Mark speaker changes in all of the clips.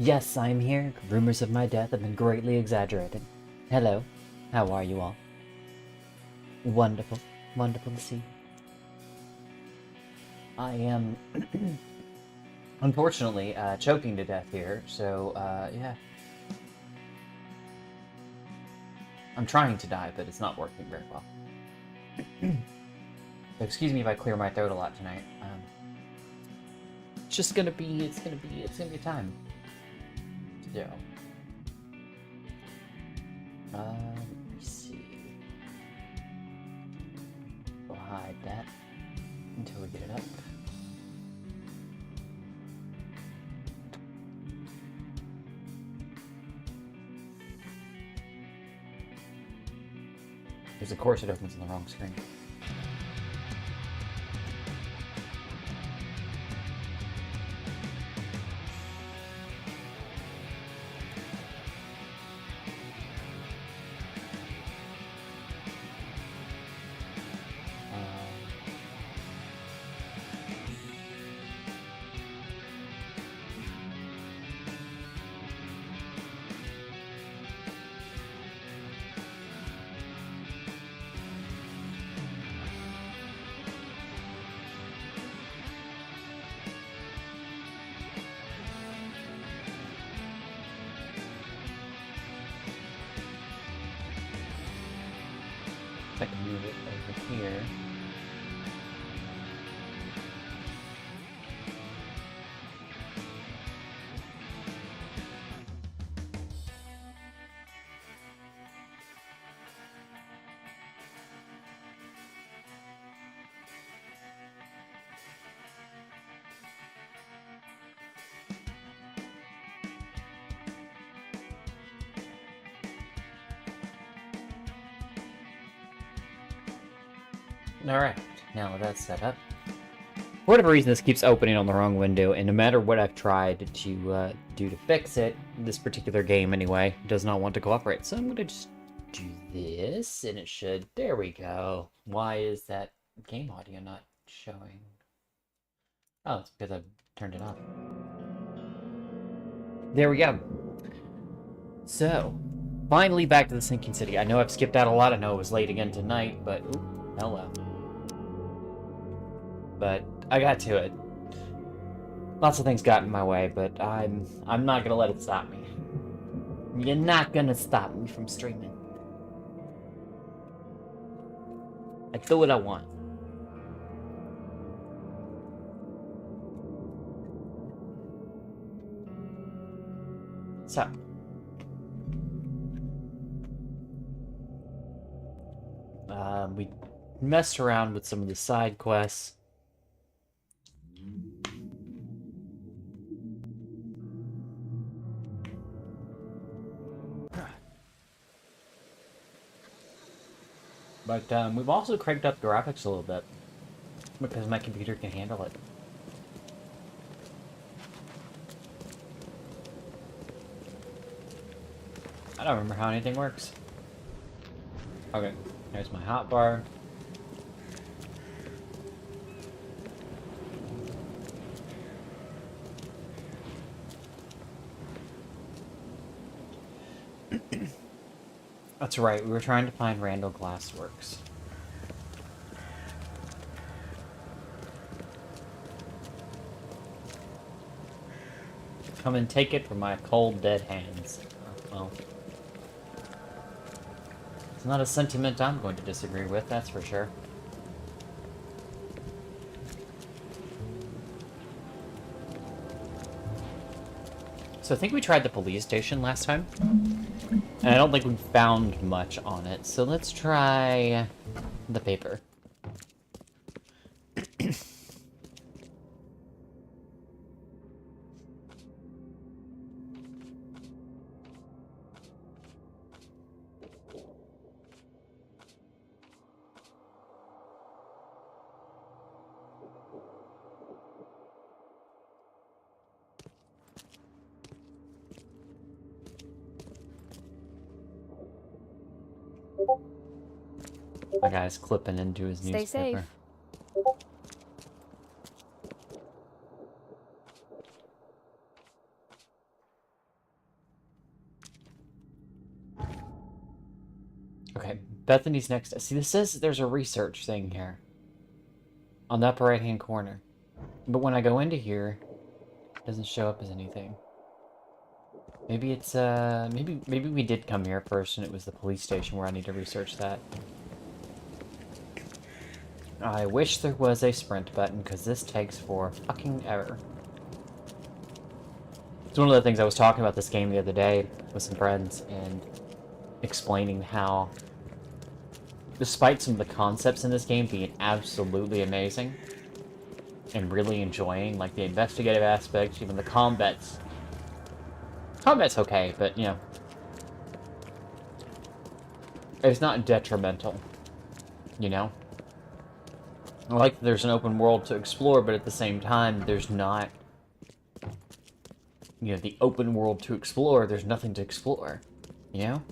Speaker 1: Yes, I'm here. Rumors of my death have been greatly exaggerated. Hello. How are you all? Wonderful. Wonderful to see. I am, unfortunately, choking to death here, so, yeah. I'm trying to die, but it's not working very well. So excuse me if I clear my throat a lot tonight. It's just gonna be, it's gonna be time. So, let me see. We'll hide that until we get it up. Because of course it opens on the wrong screen. I can move it over here. Alright, now that that's set up. For whatever reason, this keeps opening on the wrong window, and no matter what I've tried to do to fix it, this particular game anyway, does not want to cooperate. So I'm going to just do this, and it should... There we go. Why is that game audio not showing? Oh, it's because I've turned it off. There we go. So, finally back to the Sinking City. I know I've skipped out a lot. I know it was late again tonight, but... Ooh, hello. But I got to it. Lots of things got in my way, but I'm not gonna let it stop me. You're not gonna stop me from streaming. I do what I want. So. We messed around with some of the side quests. But we've also cranked up graphics a little bit because my computer can handle it. I don't remember how anything works. Okay, there's my hotbar. That's right, we were trying to find Randall Glassworks. Come and take it from my cold, dead hands. Well, it's not a sentiment I'm going to disagree with, that's for sure. So I think we tried the police station last time, and I don't think we found much on it, so let's try the paper. The guy's clipping into his newspaper.
Speaker 2: Stay safe.
Speaker 1: Okay, Bethany's next. See, this says there's a research thing here on the upper right-hand corner, but when I go into here, it doesn't show up as anything. Maybe it's maybe we did come here first, and it was the police station where I need to research that. I wish there was a sprint button, because this takes for fucking ever. It's one of the things I was talking about this game the other day with some friends, and explaining how, despite some of the concepts in this game being absolutely amazing, and really enjoying, like the investigative aspects, even the combat's okay, but, you know, it's not detrimental, you know? I like that there's an open world to explore, but at the same time, there's not, you know, the open world to explore, there's nothing to explore, you know?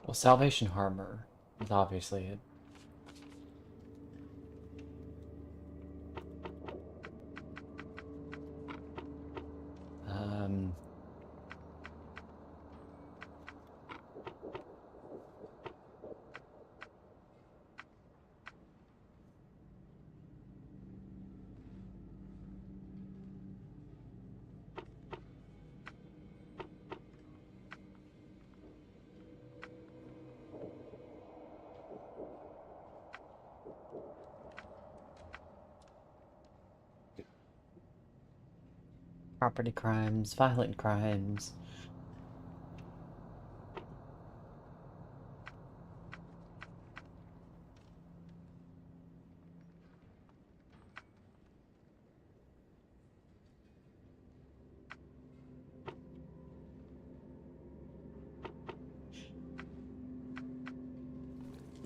Speaker 1: Well, Salvation Harbor is obviously it. Property crimes, violent crimes.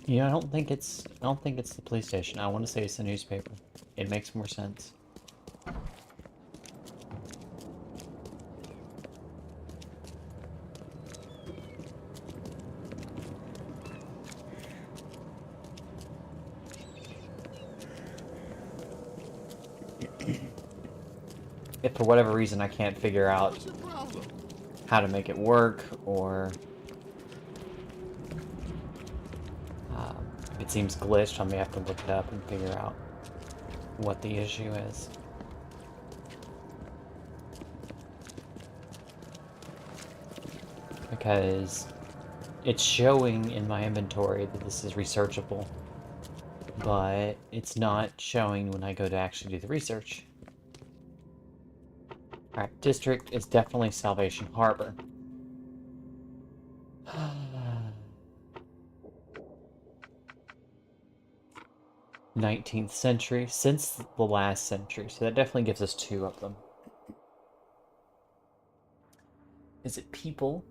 Speaker 1: Yeah, I don't think it's the police station. I want to say it's the newspaper. It makes more sense. If for whatever reason I can't figure out how to make it work, or if it seems glitched, I may have to look it up and figure out what the issue is. Because it's showing in my inventory that this is researchable, but it's not showing when I go to actually do the research. Alright, district is definitely Salvation Harbor. 19th century, since the last century, so that definitely gives us 2 of them. Is it people?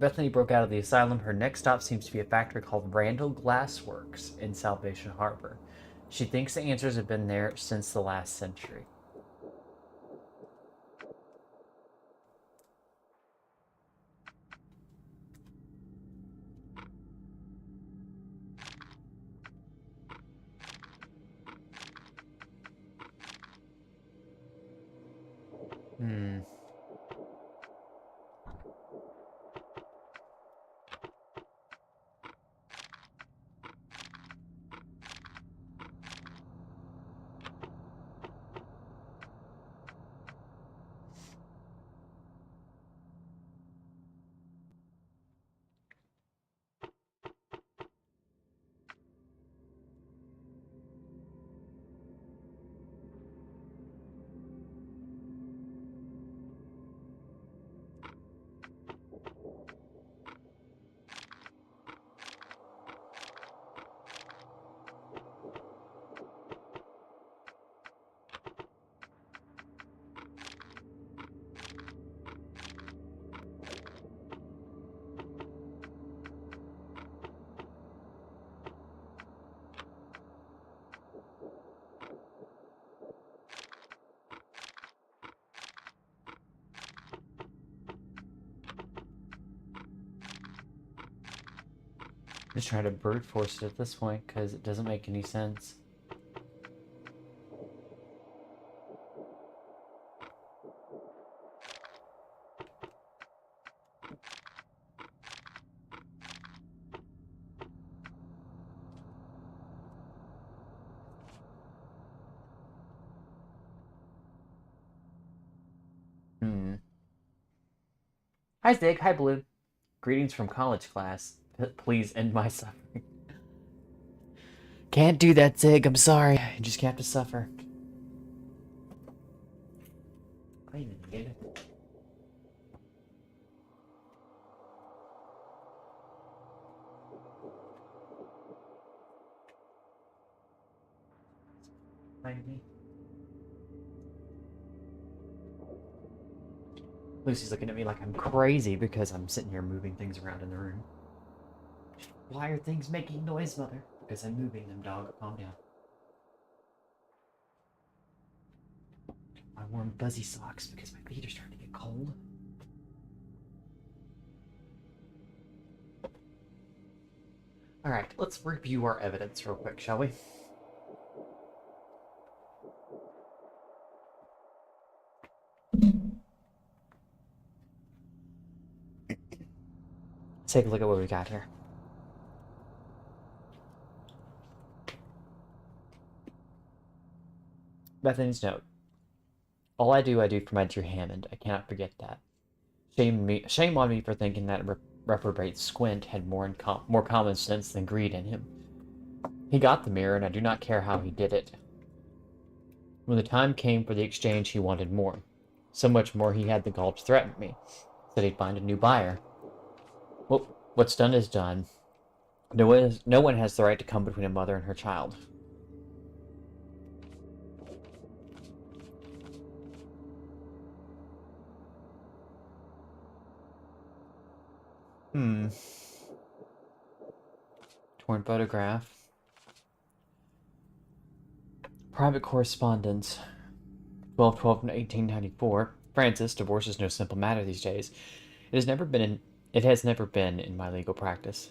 Speaker 1: Bethany broke out of the asylum. Her next stop seems to be a factory called Randall Glass Works in Salvation Harbor. She thinks the answers have been there since the last century. Hmm. I'm just trying to brute force it at this point because it doesn't make any sense. Hmm. Hi, Zig. Hi, Blue. Greetings from college class. Please end my suffering. Can't do that, Zig. I'm sorry. You just have to suffer. I didn't get it. Lucy's looking at me like I'm crazy because I'm sitting here moving things around in the room. Why are things making noise, Mother? Because I'm moving them, dog. Calm down. I wore fuzzy socks because my feet are starting to get cold. Alright, let's review our evidence real quick, shall we? Let's take a look at what we got here. Bethany's note. All I do for my dear Hammond. I cannot forget that. Shame on me for thinking that reprobate Squint had more common sense than greed in him. He got the mirror, and I do not care how he did it. When the time came for the exchange, he wanted more. So much more he had the gall to threaten me. Said he'd find a new buyer. Well, what's done is done. No one has the right to come between a mother and her child. Torn photograph. Private correspondence. 12/12/1894. Francis, divorce is no simple matter these days. It has never been in my legal practice.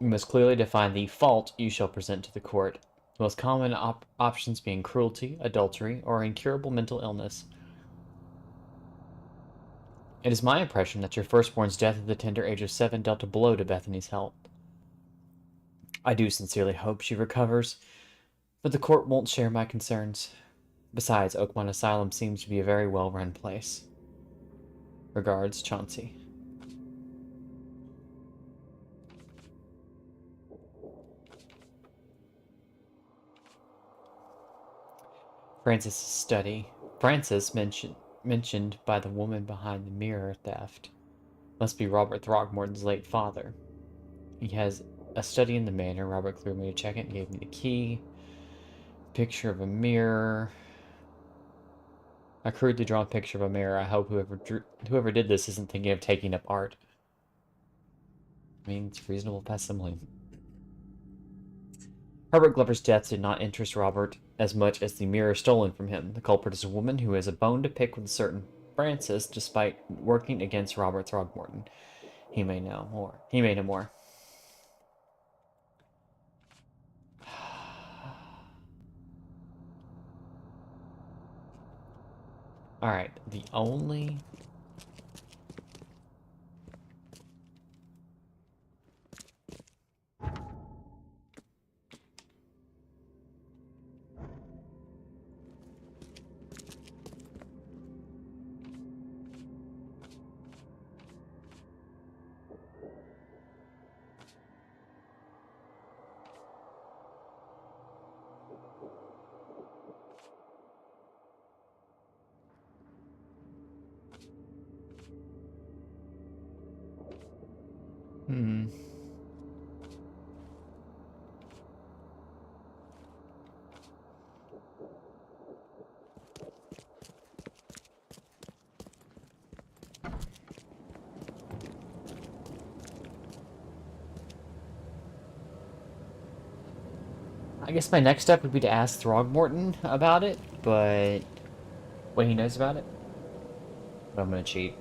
Speaker 1: You must clearly define the fault you shall present to the court. The most common options being cruelty, adultery, or incurable mental illness. It is my impression that your firstborn's death at the tender age of 7 dealt a blow to Bethany's health. I do sincerely hope she recovers, but the court won't share my concerns. Besides, Oakmont Asylum seems to be a very well-run place. Regards, Chauncey. Francis' study. Francis, mentioned by the woman behind the mirror theft, must be Robert Throckmorton's late father. He has a study in the manor. Robert cleared me to check it and gave me the key. Picture of a mirror. A crudely drawn picture of a mirror. I hope whoever did this isn't thinking of taking up art. I mean, it's reasonable facsimile. Herbert Glover's death did not interest Robert as much as the mirror stolen from him. The culprit is a woman who has a bone to pick with a certain Francis, despite working against Robert Throgmorton. He may know more. He may know more. Alright, the only... Hmm. I guess my next step would be to ask Throgmorton about it, but... what he knows about it? But I'm gonna cheat.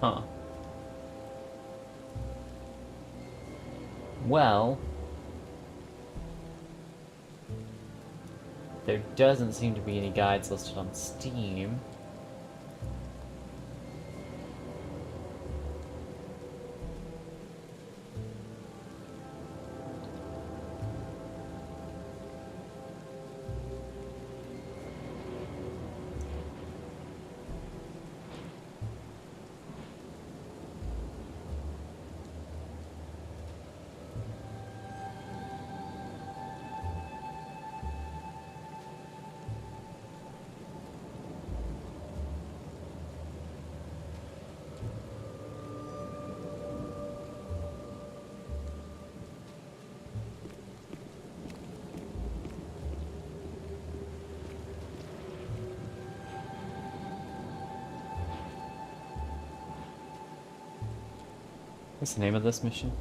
Speaker 1: Huh. Well... there doesn't seem to be any guides listed on Steam. What's the name of this mission?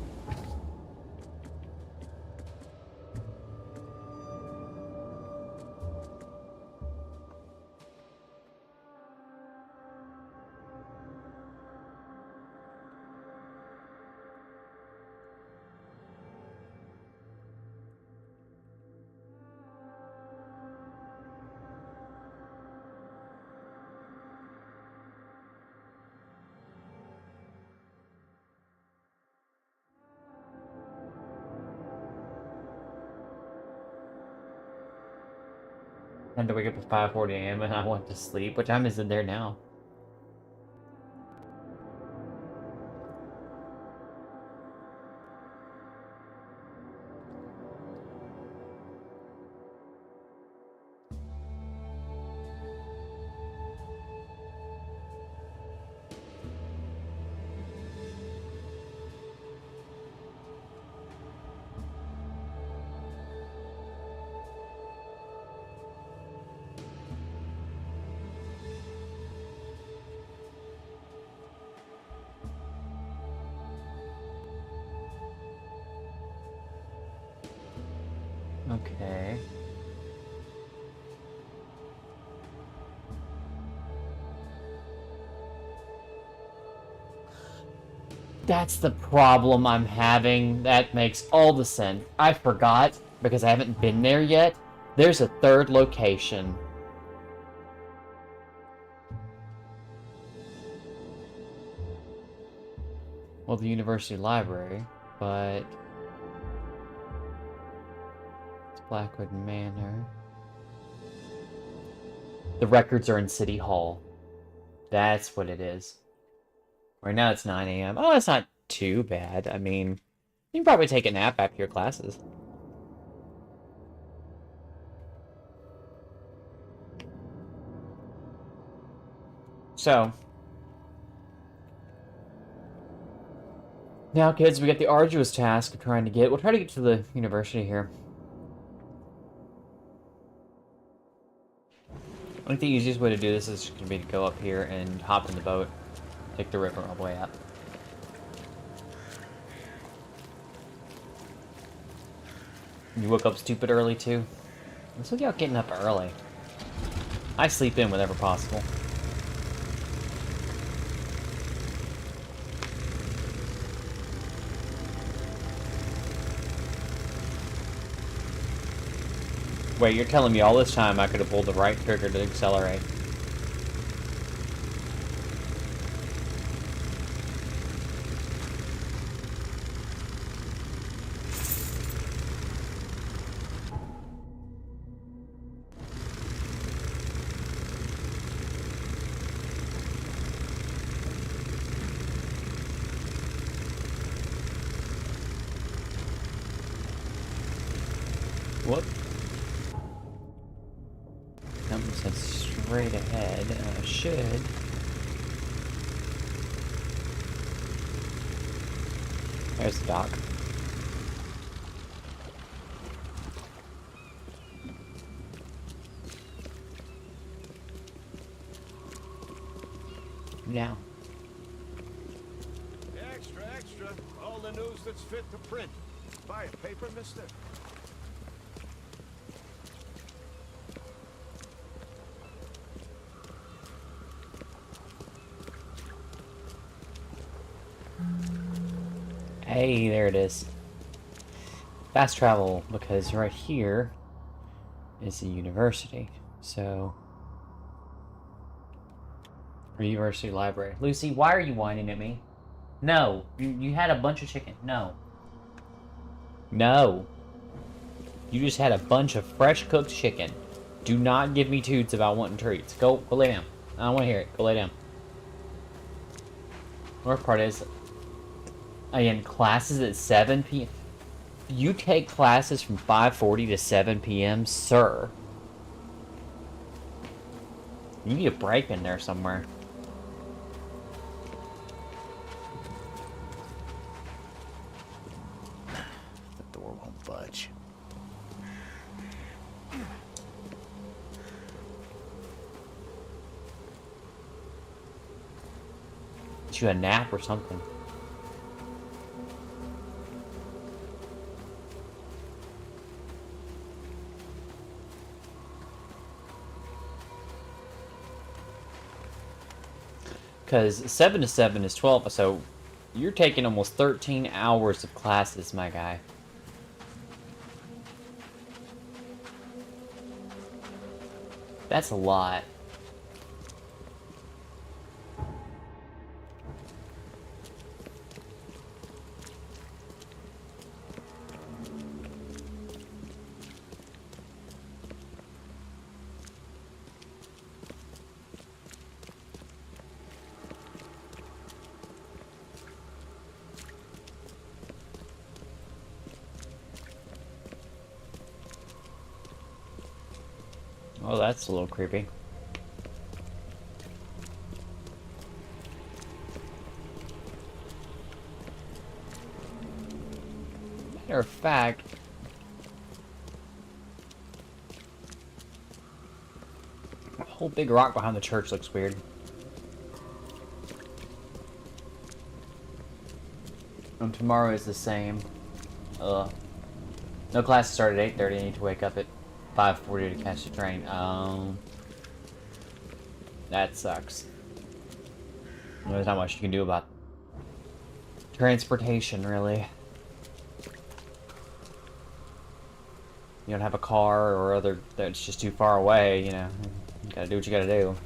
Speaker 1: I had to wake up at 5:40 a.m. and I went to sleep. What time is it there now? Okay. That's the problem I'm having. That makes all the sense. I forgot, because I haven't been there yet. There's a third location. Well, the university library, but... it's Blackwood Manor. The records are in City Hall. That's what it is. Right now it's 9 a.m. Oh, that's not too bad. I mean, you can probably take a nap after your classes. So, now kids, we got the arduous task of trying to get... we'll try to get to the university here. I think the easiest way to do this is just going to be to go up here and hop in the boat. Take the river all the way up. You woke up stupid early, too? What's with y'all getting up early? I sleep in whenever possible. Wait, you're telling me all this time I could have pulled the right trigger to accelerate? Whoop. Something said straight ahead. Should. There's the dock. Now.
Speaker 2: Extra, extra. All the news that's fit to print. Buy a paper, mister?
Speaker 1: Hey, there it is. Fast travel, because right here is the university. So, university library. Lucy, why are you whining at me? No, you had a bunch of chicken. No. No. You just had a bunch of fresh cooked chicken. Do not give me toots about wanting treats. Go lay down. I don't want to hear it. Go lay down. Worst part is, again, classes at 7 p.m. You take classes from 5:40 to 7 p.m., sir. You need a break in there somewhere.
Speaker 2: The door won't budge.
Speaker 1: Get you a nap or something. Because 7 to 7 is 12, so you're taking almost 13 hours of classes, my guy. That's a lot. Oh, that's a little creepy. Matter of fact, the whole big rock behind the church looks weird. And tomorrow is the same. Ugh. No class started at 8:30. I need to wake up at 5:40 to catch the train. That sucks. There's not much you can do about transportation, really. You don't have a car or other that's just too far away, you know. You gotta do what you gotta do.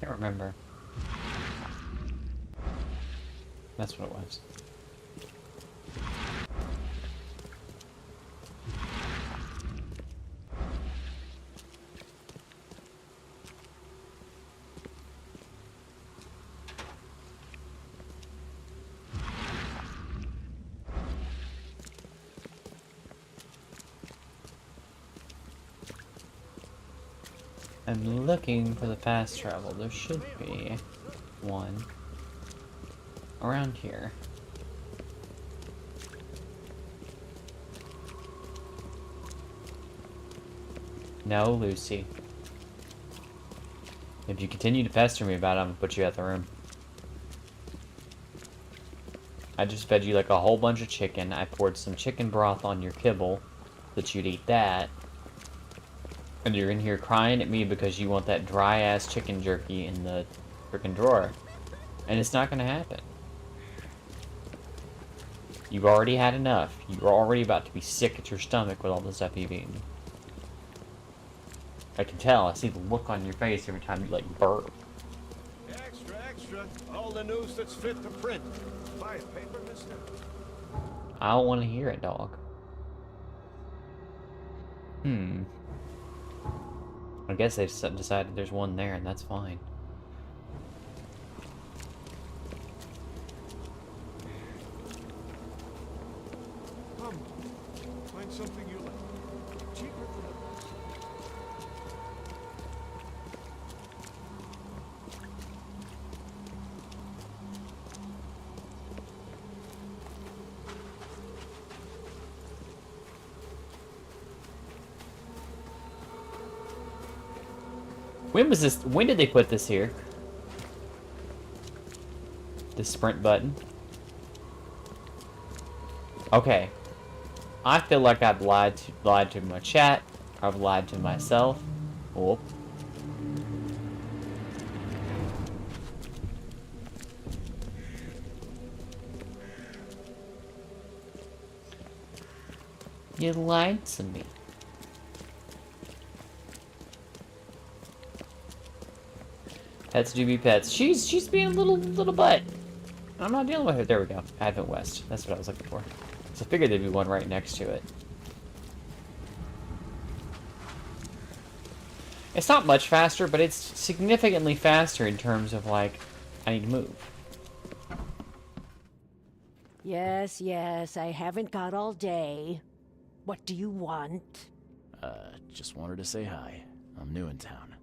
Speaker 1: Can't remember. That's what it was. I'm looking for the fast travel. There should be one around here. No, Lucy. If you continue to pester me about it, I'm gonna put you out the room. I just fed you like a whole bunch of chicken. I poured some chicken broth on your kibble that you'd eat that. And you're in here crying at me because you want that dry-ass chicken jerky in the frickin' drawer. And it's not gonna happen. You've already had enough. You're already about to be sick at your stomach with all the stuff you've eaten. I can tell. I see the look on your face every time you, like, burp.
Speaker 2: Extra, extra. All the news that's fit to print. Buy a paper, mister?
Speaker 1: I don't want to hear it, dog. I guess they've decided there's one there, and that's fine.
Speaker 2: Come, find something you like. Cheaper for the best.
Speaker 1: When was this? When did they put this here? The sprint button. Okay. I feel like I've lied to my chat. I've lied to myself. Oh. You lied to me. Pets do be pets. She's being a little butt. I'm not dealing with her. There we go. Advent West. That's what I was looking for. So I figured there'd be one right next to it. It's not much faster, but it's significantly faster in terms of, like, I need to move.
Speaker 3: Yes, yes, I haven't got all day. What do you want?
Speaker 4: Just wanted to say hi. I'm new in town.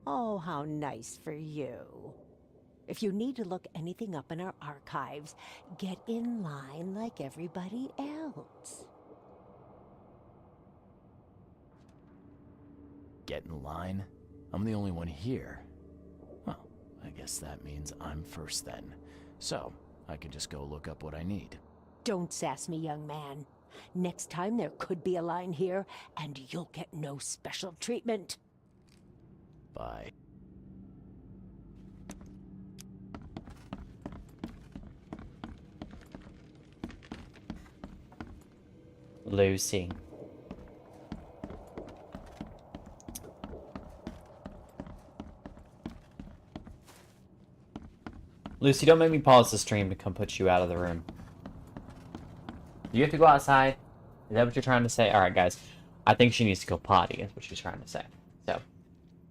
Speaker 3: Oh, how nice for you. If you need to look anything up in our archives, get in line like everybody else.
Speaker 4: Get in line? I'm the only one here. Well, I guess that means I'm first then. So, I can just go look up what I need.
Speaker 3: Don't sass me, young man. Next time there could be a line here, and you'll get no special treatment.
Speaker 4: Bye.
Speaker 1: Lucy. Lucy, don't make me pause the stream to come put you out of the room. Do you have to go outside? Is that what you're trying to say? Alright, guys. I think she needs to go potty, is what she's trying to say. So,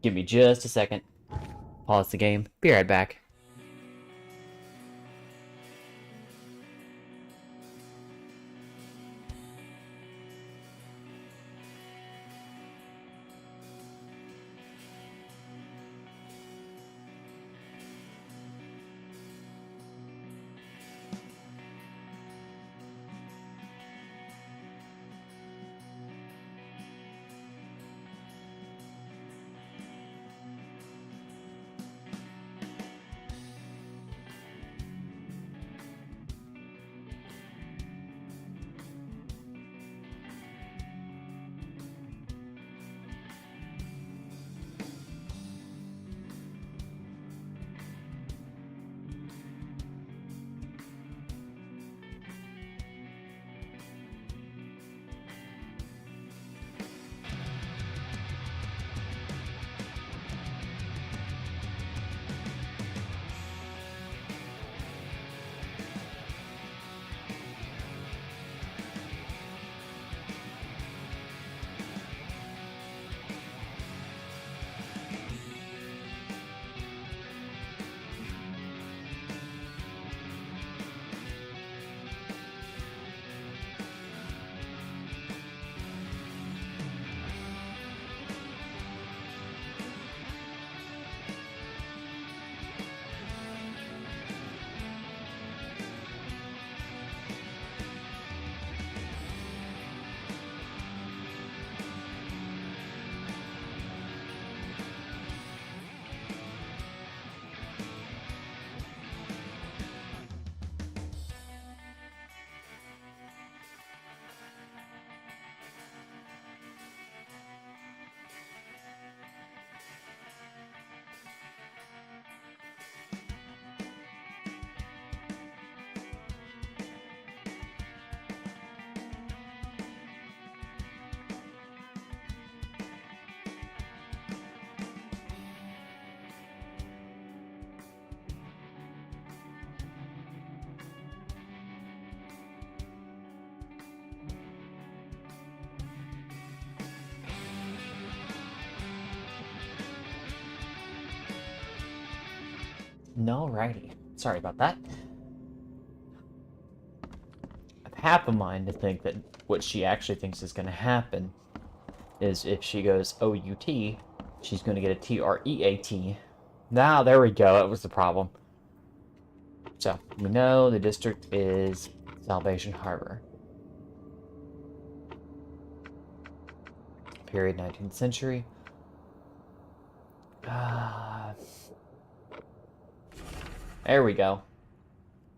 Speaker 1: give me just a second. Pause the game. Be right back. Alrighty. Sorry about that. I have half a mind to think that what she actually thinks is going to happen is if she goes OUT, she's going to get a TREAT. Now, there we go. That was the problem. So, we know the district is Salvation Harbor. Period 19th century. There we go.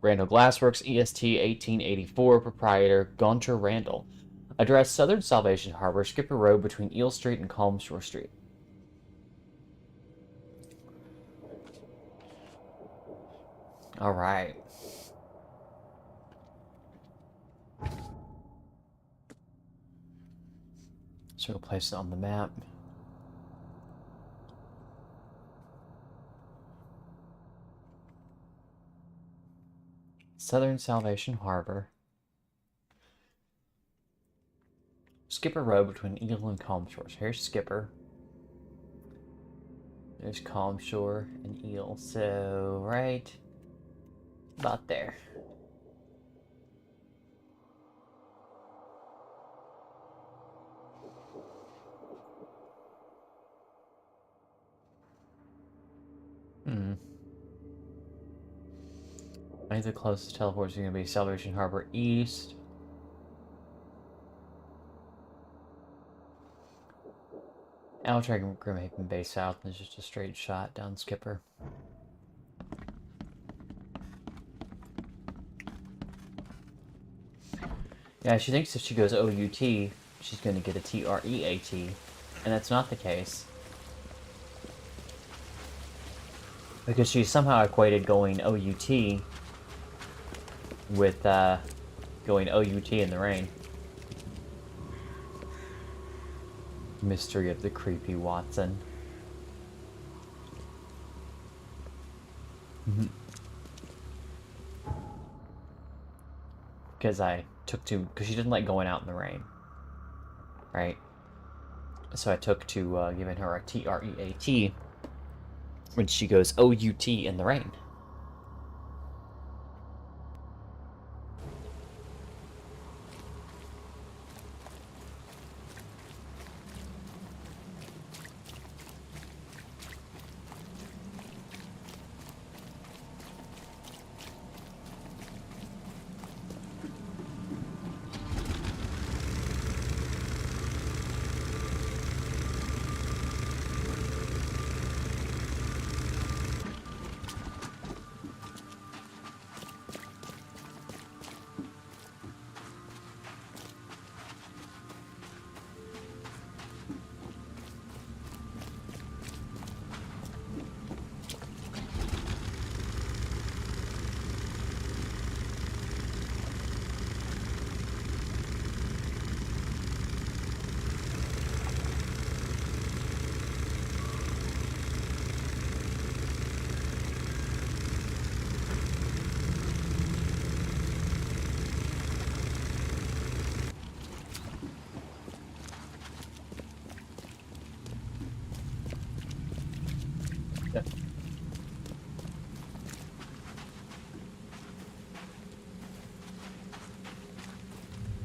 Speaker 1: Randall Glassworks, EST 1884, proprietor Gaunter Randall. Address Southern Salvation Harbor, Skipper Road between Eel Street and Calm Shore Street. Alright. So we'll place it on the map. Southern Salvation Harbor. Skipper Road between Eel and Calm Shore. So here's Skipper. There's Calm Shore and Eel. So, right about there. I think the closest teleports are going to be Salvation Harbor East. I'll try Grimhaven Bay South. There's just a straight shot down Skipper. Yeah, she thinks if she goes OUT, she's going to get a TREAT, and that's not the case. Because she somehow equated going OUT with going OUT in the rain. Mystery of the Creepy Watson. because because she didn't like going out in the rain, right? So I took to giving her a TREAT when she goes OUT in the rain. Yeah.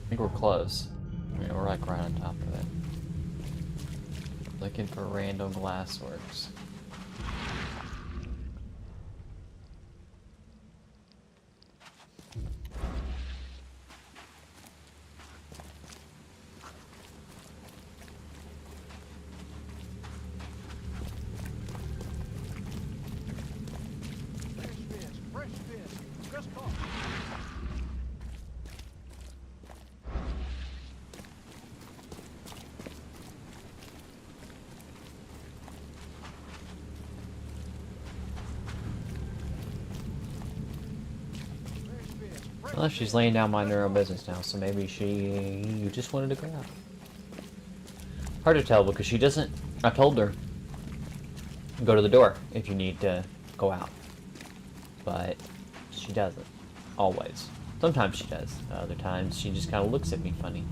Speaker 1: I think we're close. I mean, we're like right on top of it. Looking for random glassworks.
Speaker 2: Fresh fish. Just caught.
Speaker 1: Well, she's laying down minding her own business now, so maybe she just wanted to go out. Hard to tell because she doesn't. I told her, go to the door if you need to go out. But she doesn't. Always. Sometimes she does. Other times she just kind of looks at me funny.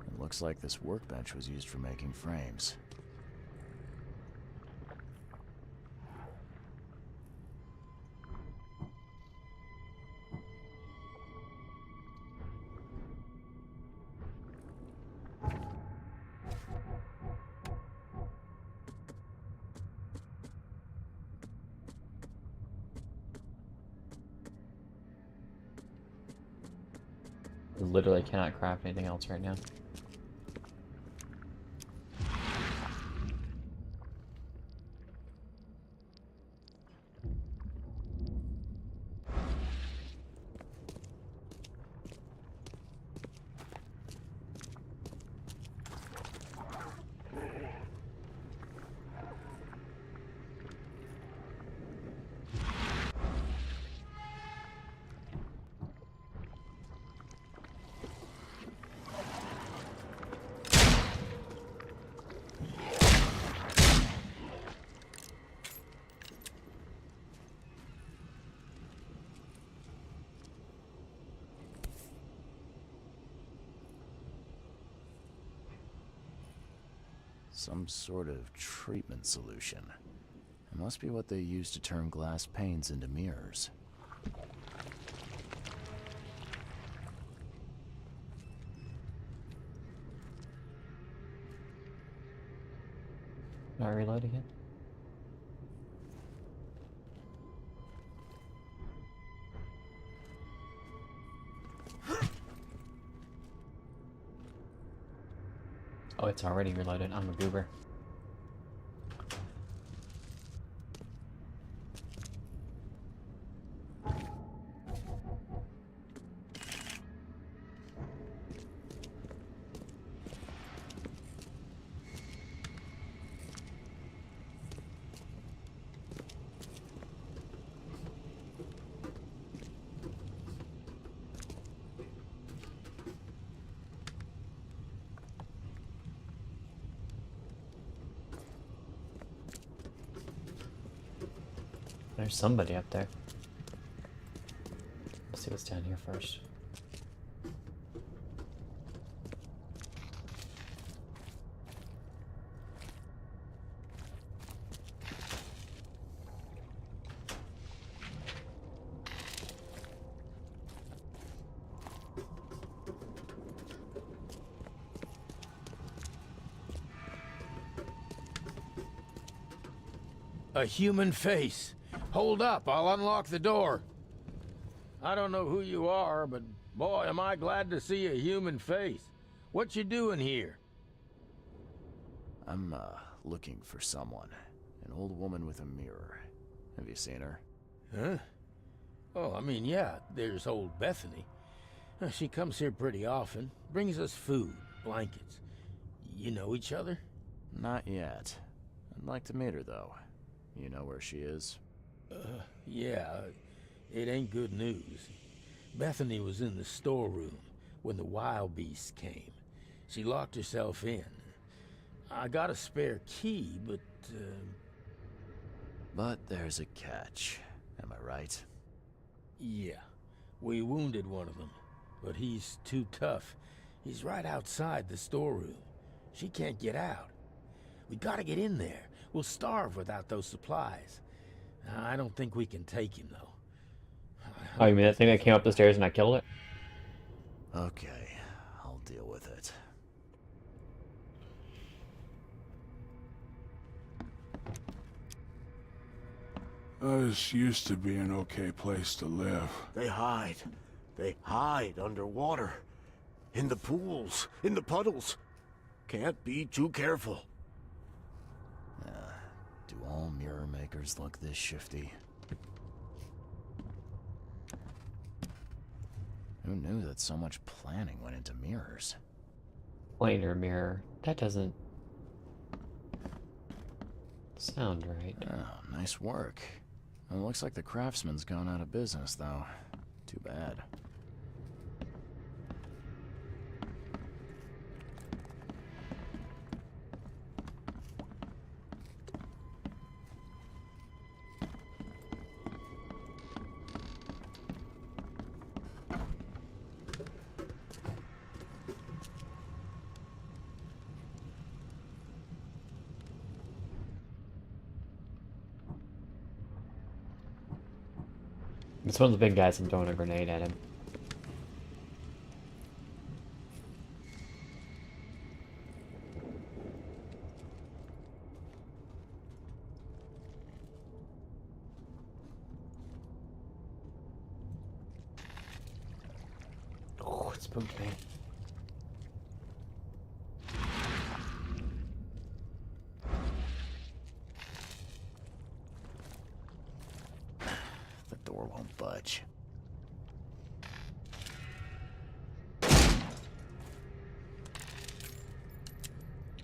Speaker 4: It looks like this workbench was used for making frames.
Speaker 1: I literally cannot craft anything else right now.
Speaker 4: Some sort of treatment solution. It must be what they use to turn glass panes into mirrors.
Speaker 1: Do I reload again? Oh, it's already reloaded. I'm a goober. There's somebody up there. Let's see what's down here first.
Speaker 5: A human face. Hold up, I'll unlock the door. I don't know who you are, but boy, am I glad to see a human face. What you doing here?
Speaker 4: I'm, looking for someone. An old woman with a mirror. Have you seen her?
Speaker 5: Huh? Oh, I mean, yeah, there's old Bethany. She comes here pretty often. Brings us food, blankets. You know each other?
Speaker 4: Not yet. I'd like to meet her, though. You know where she is?
Speaker 5: Yeah, it ain't good news. Bethany was in the storeroom when the wild beasts came. She locked herself in. I got a spare key, but...
Speaker 4: But there's a catch. Am I right?
Speaker 5: Yeah, we wounded one of them, but he's too tough. He's right outside the storeroom. She can't get out. We gotta get in there. We'll starve without those supplies. I don't think we can take him, though.
Speaker 1: Oh, you mean that thing that came up the stairs and I killed it?
Speaker 4: Okay, I'll deal with it.
Speaker 6: This used to be an okay place to live.
Speaker 2: They hide. They hide underwater. In the pools, in the puddles. Can't be too careful.
Speaker 4: Do all mirror makers look this shifty? Who knew that so much planning went into mirrors?
Speaker 1: Planar mirror. That doesn't sound right.
Speaker 4: Oh, nice work. It looks like the craftsman's gone out of business, though. Too bad.
Speaker 1: This one's the big guys. I'm throwing a grenade at him. Oh, it spooked me.
Speaker 4: The door won't budge.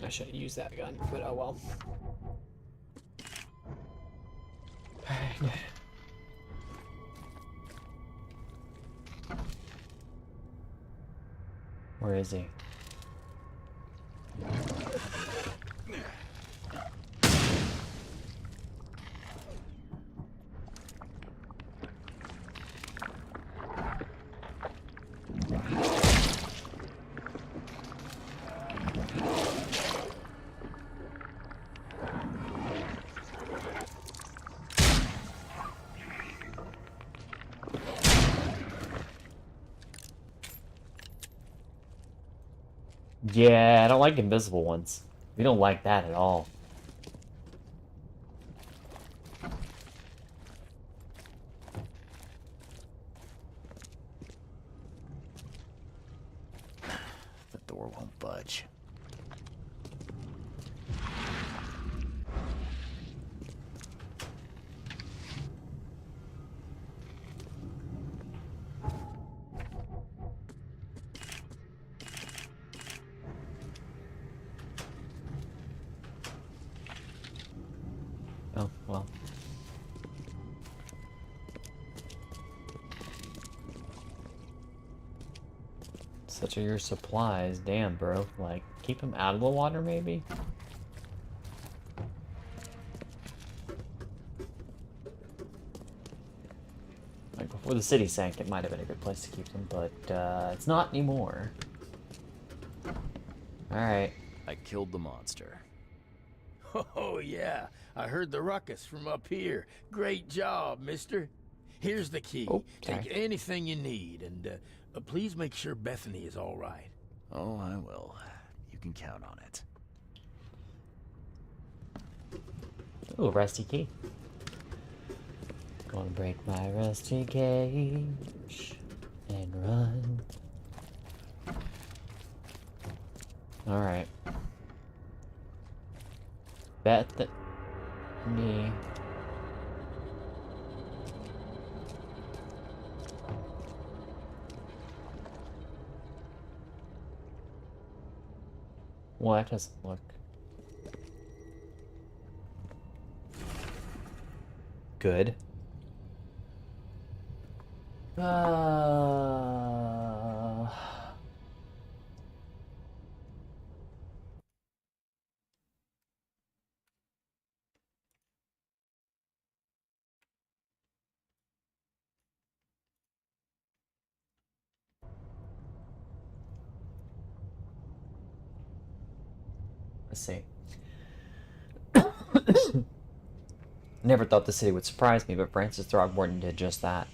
Speaker 1: I should have used that gun, but oh well. Alright. Where is he? Yeah, I don't like invisible ones. We don't like that at all.
Speaker 4: The door won't budge.
Speaker 1: Oh, well. Such are your supplies. Damn, bro. Like, keep them out of the water, maybe? Like, before the city sank, it might have been a good place to keep them, but it's not anymore. Alright.
Speaker 4: I killed the monster.
Speaker 5: Oh, yeah. I heard the ruckus from up here. Great job, mister. Here's the key.
Speaker 1: Oh,
Speaker 5: Take
Speaker 1: sorry.
Speaker 5: anything you need, and please make sure Bethany is all right.
Speaker 4: Oh, I will. You can count on it.
Speaker 1: Ooh, rusty key. Gonna break my rusty cage and run. Alright. Bethany. Well, that doesn't look good. Let's see. Never thought the city would surprise me, but Francis Throgmorton did just that.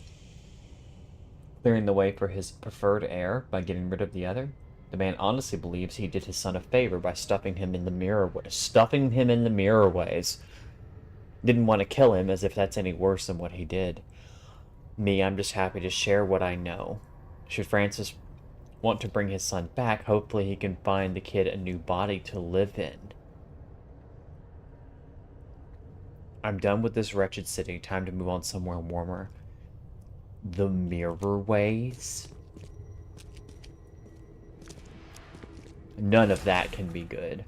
Speaker 1: Clearing the way for his preferred heir by getting rid of the other. The man honestly believes he did his son a favor by stuffing him in the mirror ways. Didn't want to kill him, as if that's any worse than what he did. Me, I'm just happy to share what I know. Should Francis want to bring his son back, hopefully he can find the kid a new body to live in. I'm done with this wretched city. Time to move on somewhere warmer. The mirror ways? None of that can be good.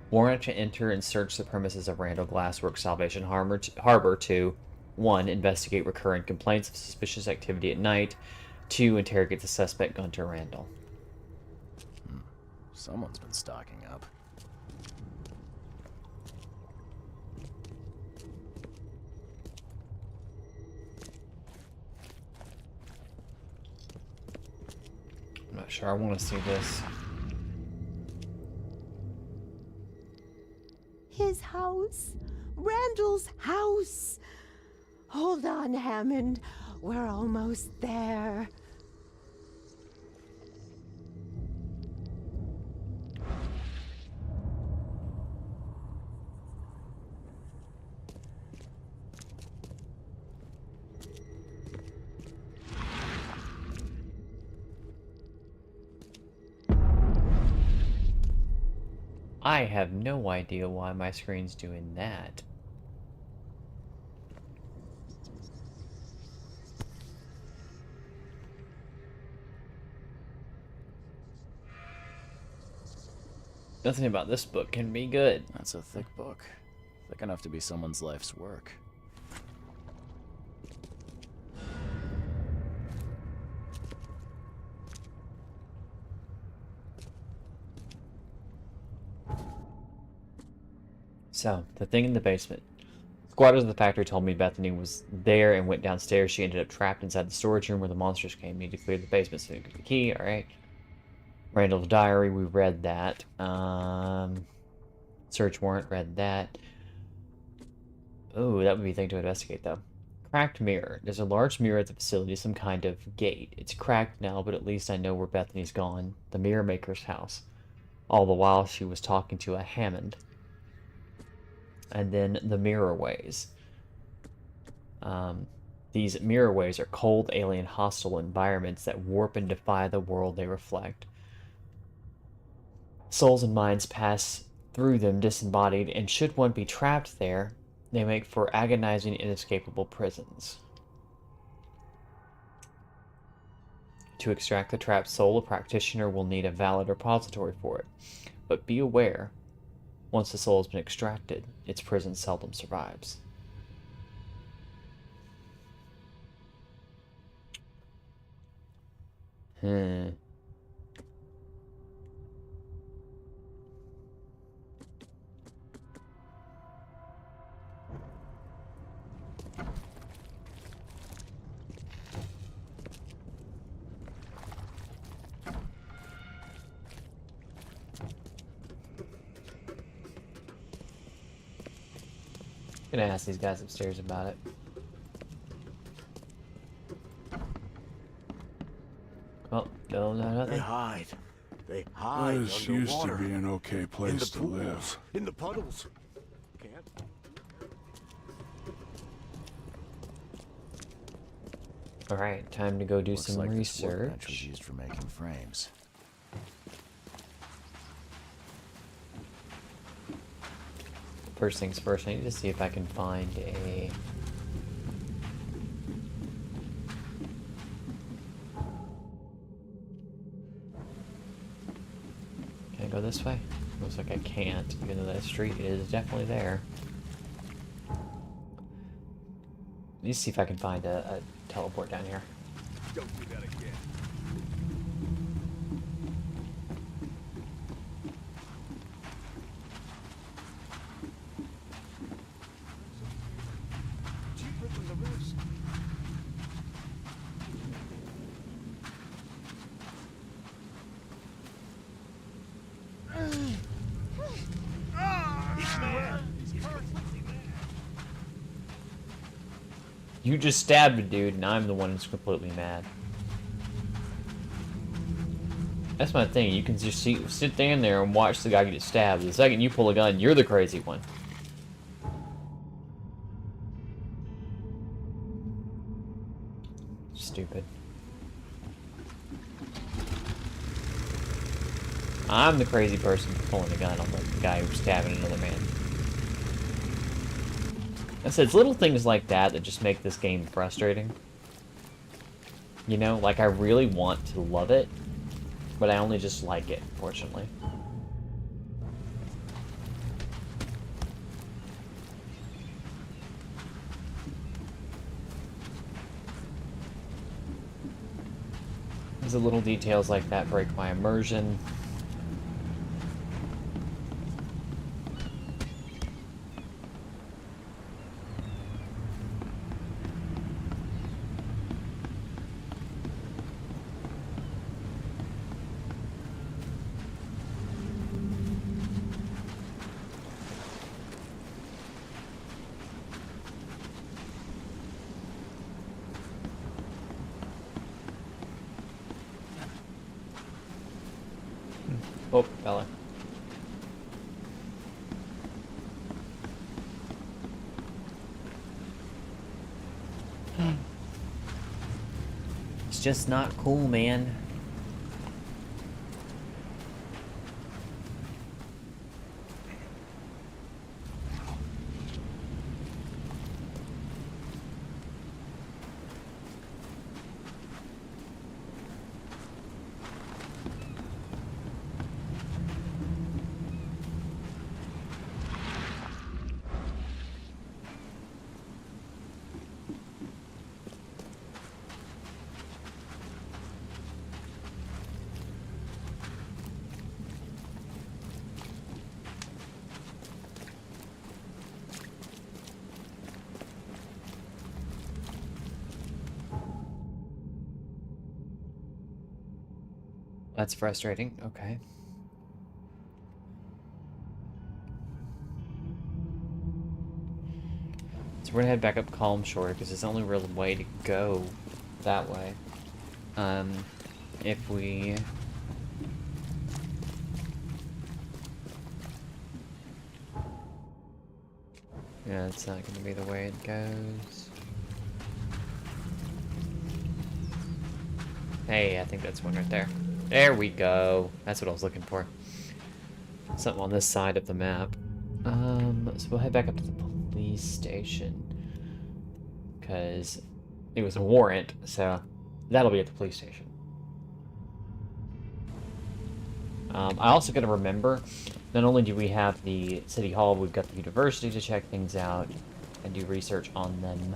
Speaker 1: Warrant to enter and search the premises of Randall Glassworks Salvation Harbor to 1. Investigate recurring complaints of suspicious activity at night. 2. Interrogate the suspect, Gunter Randall.
Speaker 4: Someone's been stocking up.
Speaker 1: I'm not sure I want to see this.
Speaker 3: His house. Randall's house. Hold on, Hammond. We're almost there.
Speaker 1: I have no idea why my screen's doing that. Nothing about this book can be good.
Speaker 4: That's a thick book. Thick enough to be someone's life's work.
Speaker 1: So, the thing in the basement. Squatters of the factory told me Bethany was there and went downstairs. She ended up trapped inside the storage room where the monsters came. Need to clear the basement so you get the key. Alright. Randall's diary, we read that. Search warrant, read that. Oh, that would be a thing to investigate, though. Cracked mirror. There's a large mirror at the facility, some kind of gate. It's cracked now, but at least I know where Bethany's gone. The mirror maker's house. All the while she was talking to a Hammond. And then the mirror ways. These mirror ways are cold, alien, hostile environments that warp and defy the world they reflect. Souls and minds pass through them disembodied, and should one be trapped there, they make for agonizing, inescapable prisons. To extract the trapped soul, a practitioner will need a valid repository for it. But be aware, once the soul has been extracted, its prison seldom survives. Gonna ask these guys upstairs about it. Oh, no,
Speaker 2: They
Speaker 1: nothing.
Speaker 2: hide. They hide
Speaker 6: This used to
Speaker 2: underwater.
Speaker 6: be an okay
Speaker 2: In the
Speaker 6: place to live.
Speaker 2: pools, in the puddles. Can't.
Speaker 1: Alright, time to go do
Speaker 4: Looks
Speaker 1: some
Speaker 4: like this workbench was
Speaker 1: research.
Speaker 4: used for making frames.
Speaker 1: First things first, I need to see if I can find a... Can I go this way? Looks like I can't, even though that street is definitely there. Let me see if I can find a teleport down here.
Speaker 2: Don't do that again. Cheaper than the rest.
Speaker 1: You just stabbed a dude, and I'm the one who's completely mad. That's my thing. You can just sit down there and watch the guy get stabbed. The second you pull a gun, you're the crazy one. Stupid. I'm the crazy person for pulling a gun on the guy who's stabbing another man. I said, it's little things like that that just make this game frustrating. You know, like I really want to love it, but I only just like it, fortunately. There's the little details like that break my immersion. Oh, fella. It's just not cool, man. That's frustrating. Okay. So we're gonna head back up Calm Shore because it's the only real way to go that way. If we... Yeah, it's not gonna be the way it goes. Hey, I think that's one right there. There we go. That's what I was looking for. Something on this side of the map. So we'll head back up to the police station. Because it was a warrant, so that'll be at the police station. I also gotta remember, not only do we have the City Hall, we've got the university to check things out and do research on them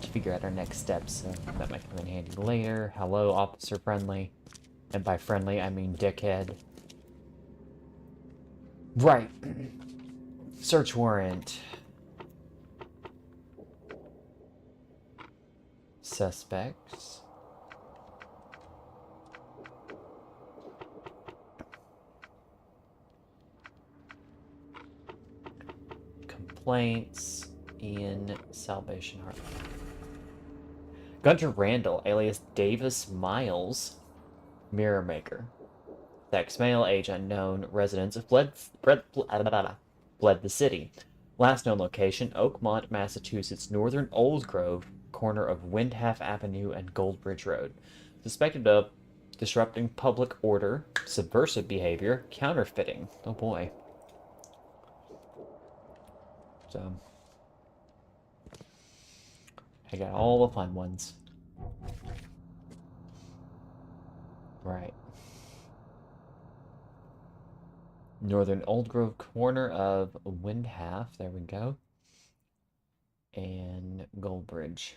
Speaker 1: to figure out our next steps. So that might come in handy later. Hello, Officer Friendly. And by friendly, I mean dickhead. Right. Search warrant. Suspects. Complaints. in Salvation Army. Gunter Randall, alias Davis Miles, Mirror Maker. Sex male, age unknown, residence of fled the city. Last known location, Oakmont, Massachusetts, northern Old Grove, corner of Windhalf Avenue and Goldbridge Road. Suspected of disrupting public order, subversive behavior, counterfeiting. Oh boy. So, I got all the fun ones. Right. Northern Old Grove, corner of Windhalf. There we go. And Goldbridge.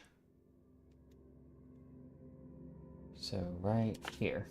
Speaker 1: So right here.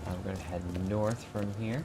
Speaker 1: I'm going to head north from here.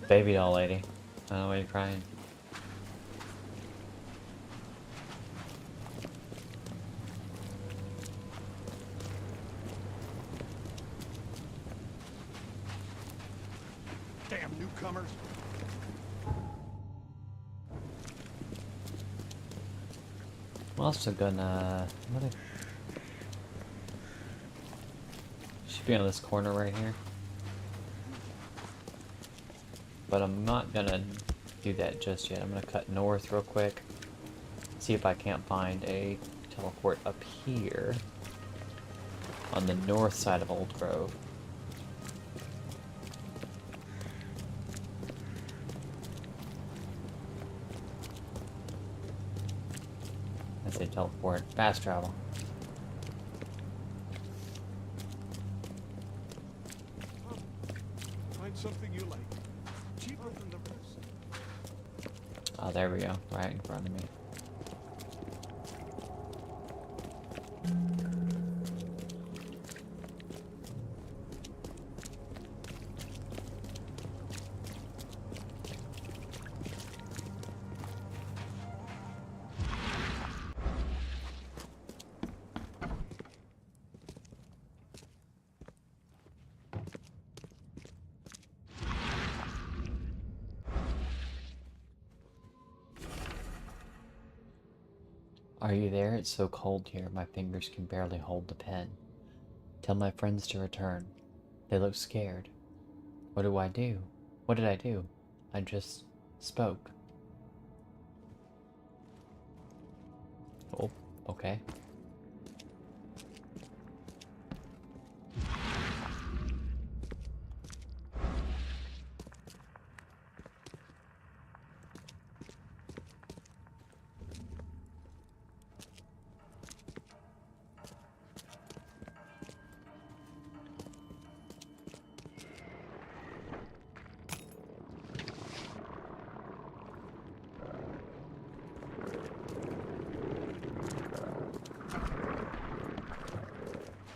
Speaker 1: Baby doll lady. I don't know why you're crying.
Speaker 2: Damn newcomers.
Speaker 1: I'm also gonna... Should be on this corner right here. But I'm not gonna do that just yet. I'm gonna cut north real quick. See if I can't find a teleport up here. On the north side of Old Grove. I say teleport. Fast travel.
Speaker 2: Find something you like. Cheaper than the rest.
Speaker 1: Oh, there we go. Right in front of me. Are you there? It's so cold here, my fingers can barely hold the pen. Tell my friends to return. They look scared. What do I do? What did I do? I just spoke. Oh, okay.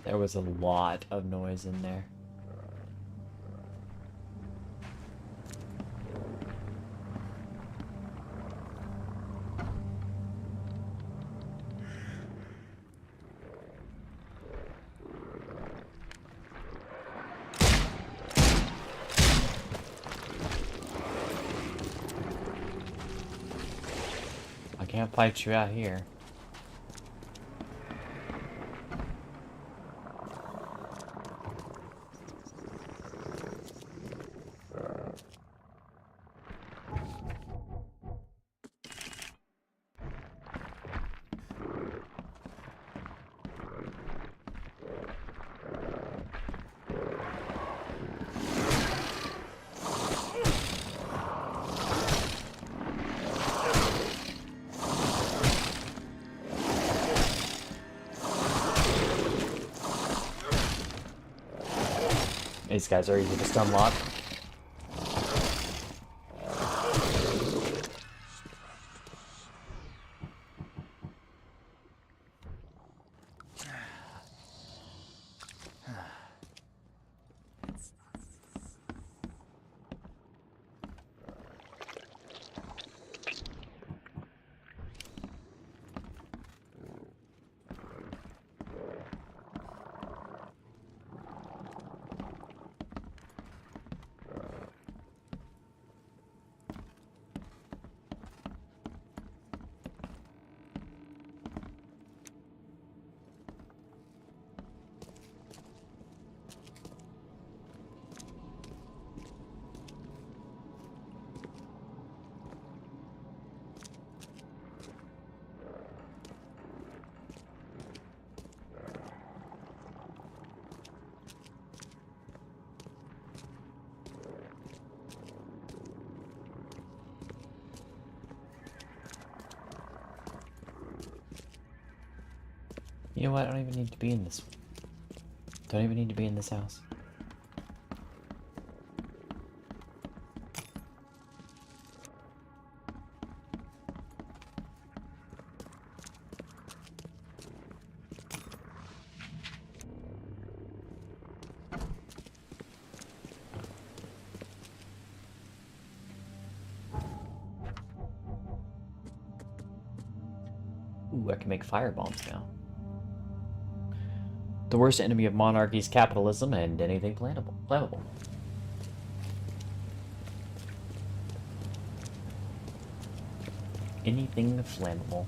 Speaker 1: There was a lot of noise in there. I can't fight you out here. These guys are easy to unlock. You know what? I don't even need to be in this. Don't even need to be in this house. Ooh, I can make fire bombs now. The worst enemy of monarchy is capitalism and anything flammable. Anything flammable.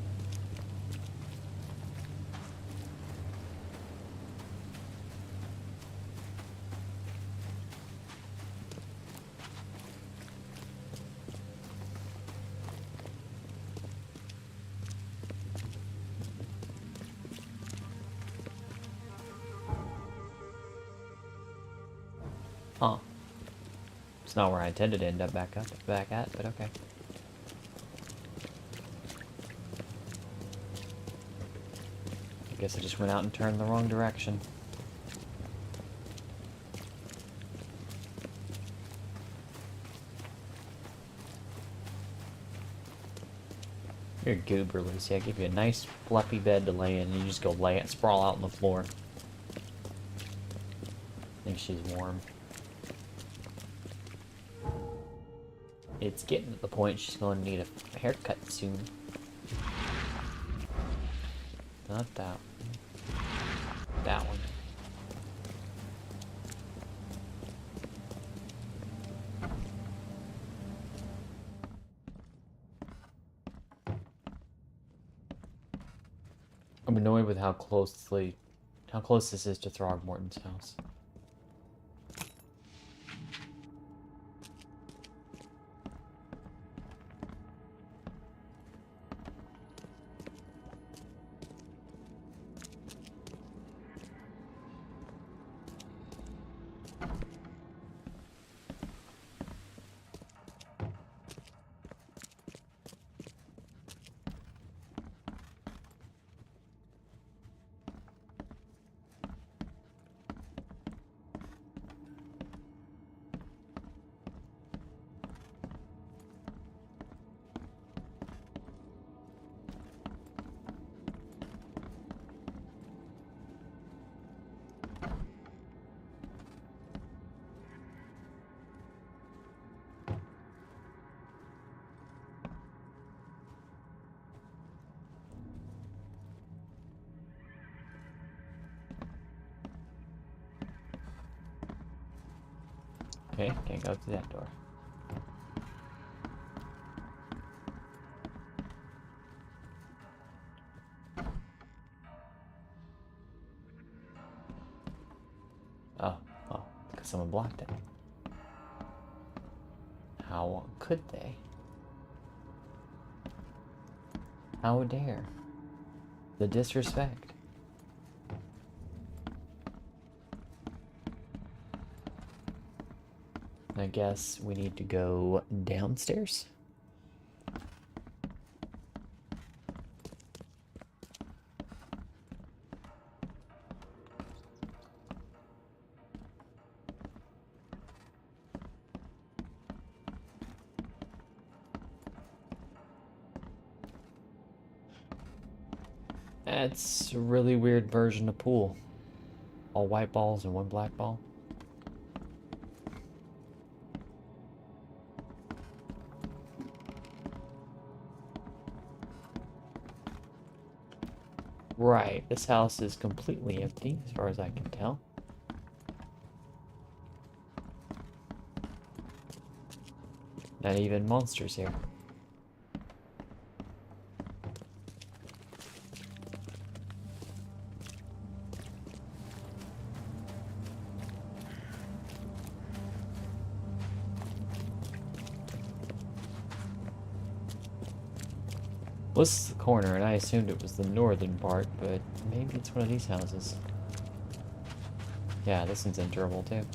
Speaker 1: Huh. It's not where I intended to end up back at, but okay. I guess I just went out and turned the wrong direction. You're a goober, Lucy. I give you a nice fluffy bed to lay in, and you just go lay it, sprawl out on the floor. I think she's warm. It's getting to the point she's going to need a haircut soon. Not that one. That one. I'm annoyed with how close this is to Throgmorton's house. Okay, can't go through that door. Oh, well, because someone blocked it. How could they? How dare? The disrespect. I guess we need to go downstairs. Yeah, it's a really weird version of pool. All white balls and one black ball. Right, this house is completely empty as far as I can tell. Not even monsters here. Well, this is the corner, and I assumed it was the northern part, but maybe it's one of these houses. Yeah, this one's enterable too.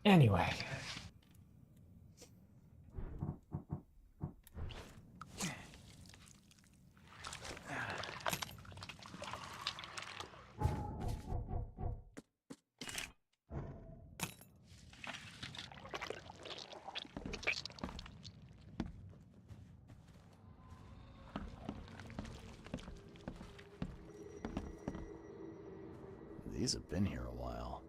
Speaker 1: Anyway.
Speaker 4: These have been here a while.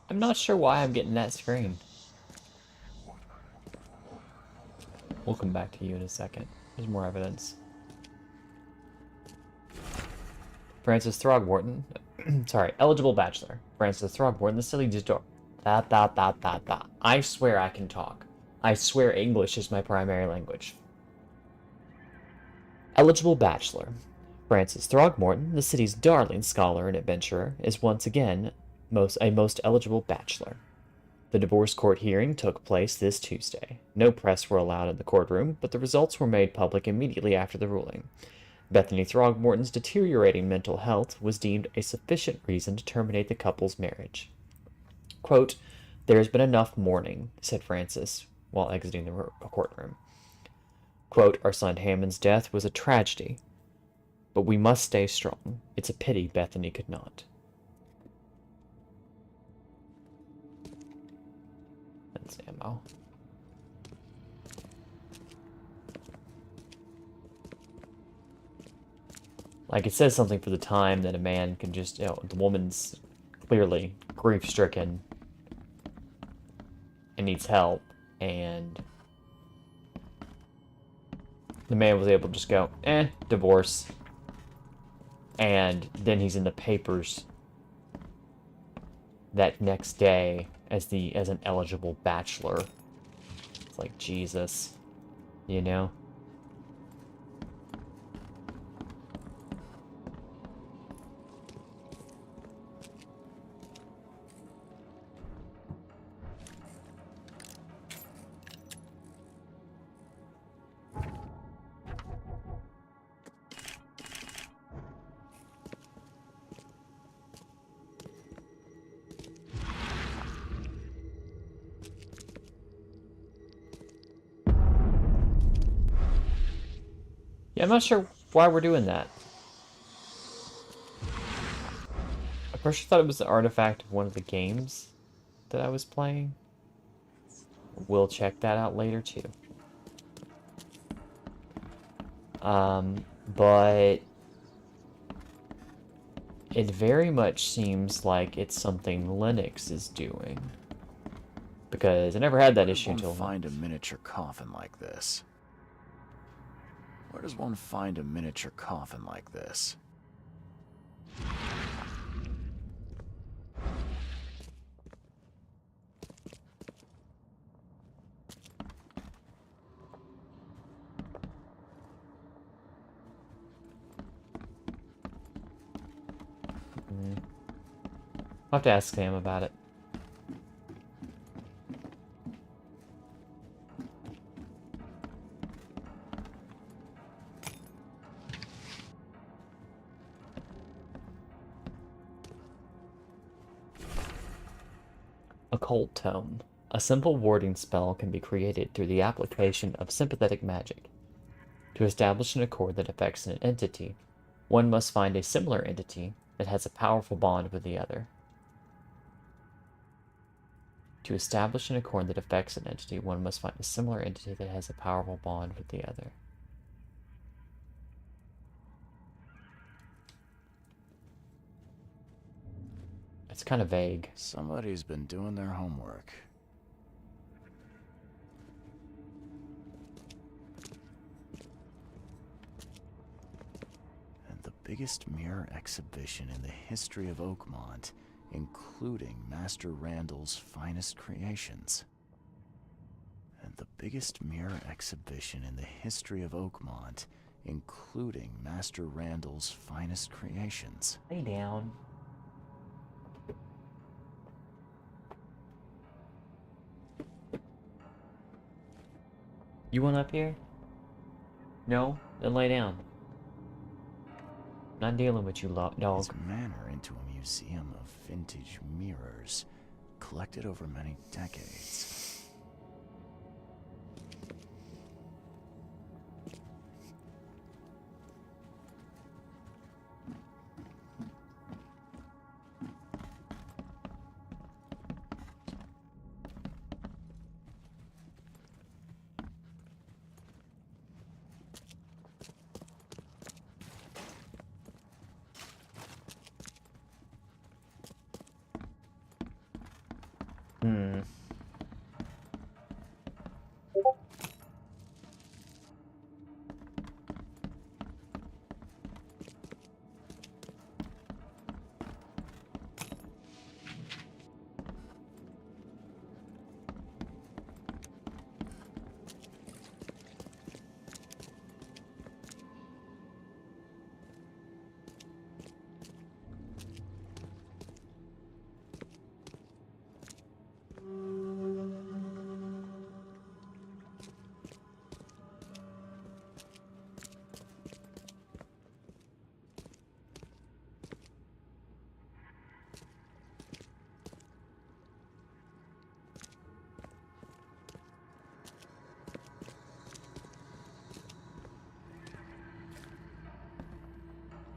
Speaker 1: I'm not sure why I'm getting that screen. We'll come back to you in a second. There's more evidence. Francis Throgmorton. Sorry, eligible bachelor. Francis Throgmorton, the silly door. I swear I can talk. I swear English is my primary language. Eligible bachelor. Francis Throgmorton, the city's darling scholar and adventurer, is once again a most eligible bachelor. The divorce court hearing took place this Tuesday. No press were allowed in the courtroom, but the results were made public immediately after the ruling. Bethany Throgmorton's deteriorating mental health was deemed a sufficient reason to terminate the couple's marriage. Quote, "There has been enough mourning," said Francis while exiting the courtroom. Quote, "Our son Hammond's death was a tragedy, but we must stay strong. It's a pity Bethany could not." That's ammo. Like, it says something for the time that a man can just, the woman's clearly grief-stricken and needs help, and the man was able to just go, divorce. And then he's in the papers that next day as an eligible bachelor. It's like, Jesus, you know? Yeah, I'm not sure why we're doing that. I first thought it was an artifact of one of the games that I was playing. We'll check that out later too. But it very much seems like it's something Linux is doing. Because I never had that issue until
Speaker 4: find a miniature coffin like this? Where does one find a miniature coffin like this?
Speaker 1: I'll have to ask Sam about it. Occult Tone. A simple warding spell can be created through the application of sympathetic magic. To establish an accord that affects an entity, one must find a similar entity that has a powerful bond with the other. To establish an accord that affects an entity, one must find a similar entity that has a powerful bond with the other. It's kind of vague.
Speaker 4: Somebody's been doing their homework. And the biggest mirror exhibition in the history of Oakmont, including Master Randall's finest creations. And the biggest mirror exhibition in the history of Oakmont, including Master Randall's finest creations.
Speaker 1: Lay down. You want up here? No? Then lay down. Not dealing with you, dog.
Speaker 4: His manor into a museum of vintage mirrors, collected over many decades.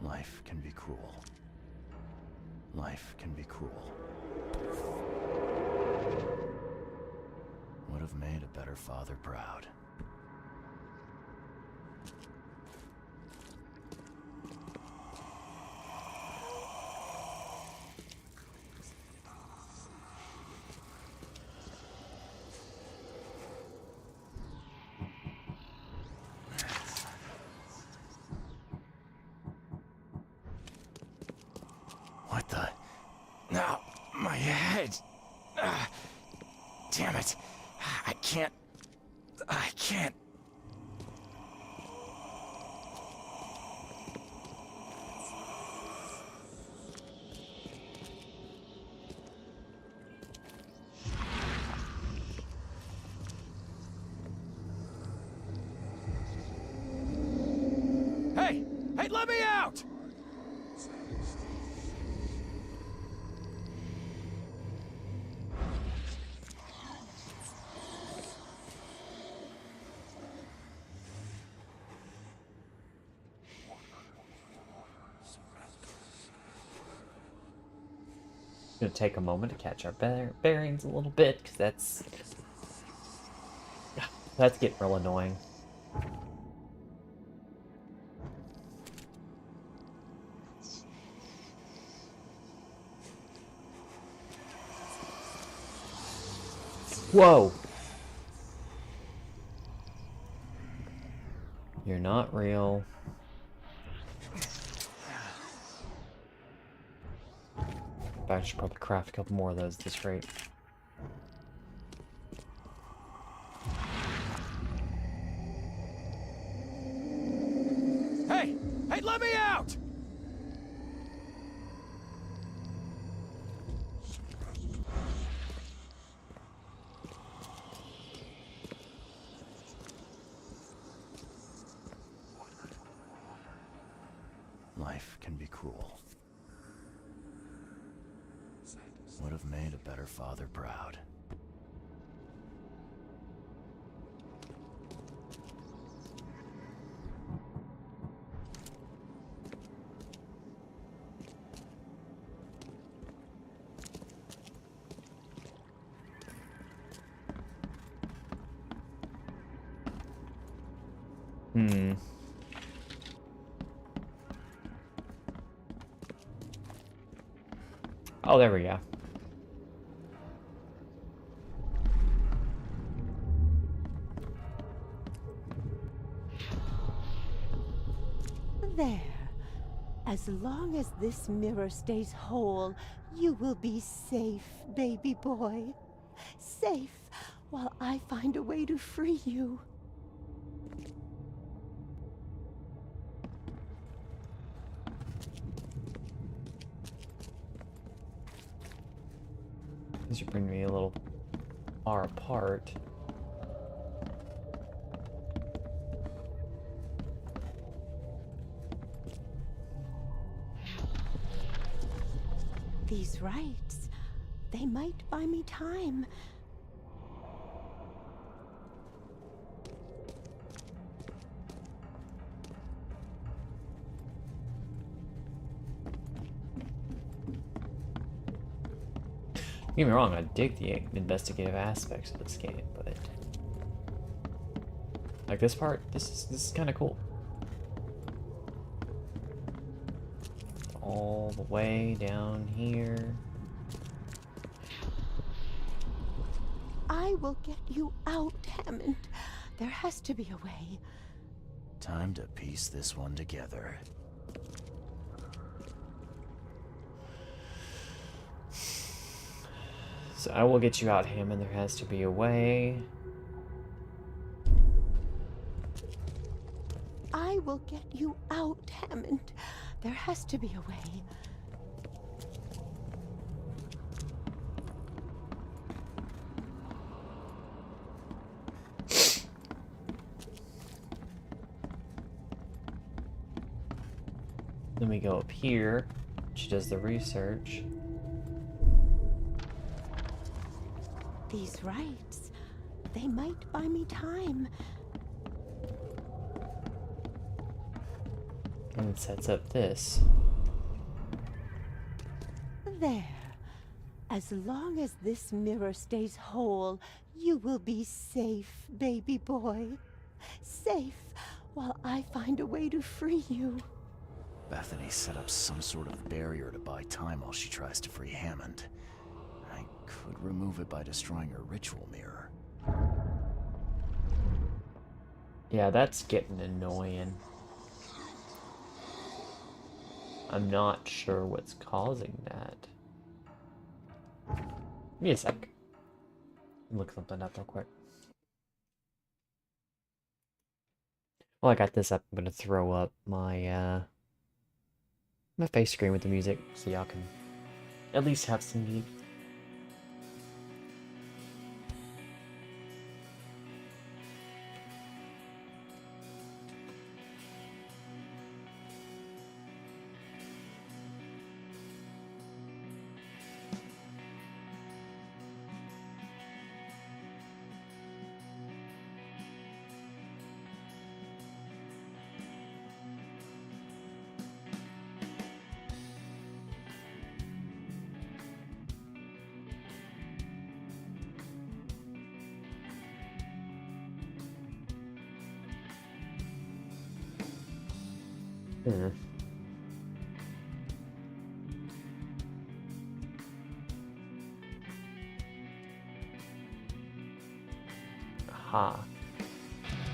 Speaker 4: Life can be cruel. Life can be cruel. Would have made a better father proud. What the? No, my head. Damn it. I can't. Hey, let me out!
Speaker 1: Gonna take a moment to catch our bearings a little bit, because that's getting real annoying. Whoa! You're not real. I should probably craft a couple more of those at this rate.
Speaker 5: Hey! Hey, let me out!
Speaker 4: Life can be cruel. Would have made a better father proud.
Speaker 1: Hmm. Oh, there we go.
Speaker 3: There. As long as this mirror stays whole, you will be safe, baby boy. Safe while I find a way to free you.
Speaker 1: These are bringing me a little far apart.
Speaker 3: These rites, they might buy me time.
Speaker 1: Don't get me wrong, I dig the investigative aspects of this game, but like this part, this is kind of cool. All the way down here.
Speaker 3: I will get you out, Hammond. There has to be a way.
Speaker 4: Time to piece this one together.
Speaker 1: So I will get you out, Hammond. There has to be a way.
Speaker 3: I will get you out, Hammond. There has to be a way.
Speaker 1: Then we go up here. She does the research.
Speaker 3: These rites, they might buy me time.
Speaker 1: And it sets up this.
Speaker 3: There. As long as this mirror stays whole, you will be safe, baby boy. Safe while I find a way to free you.
Speaker 4: Bethany set up some sort of barrier to buy time while she tries to free Hammond. I could remove it by destroying her ritual mirror.
Speaker 1: Yeah, that's getting annoying. I'm not sure what's causing that. Give me a sec. Look something up real quick. While I got this up, I'm gonna throw up my my face screen with the music so y'all can at least have some music. Hmm. Aha.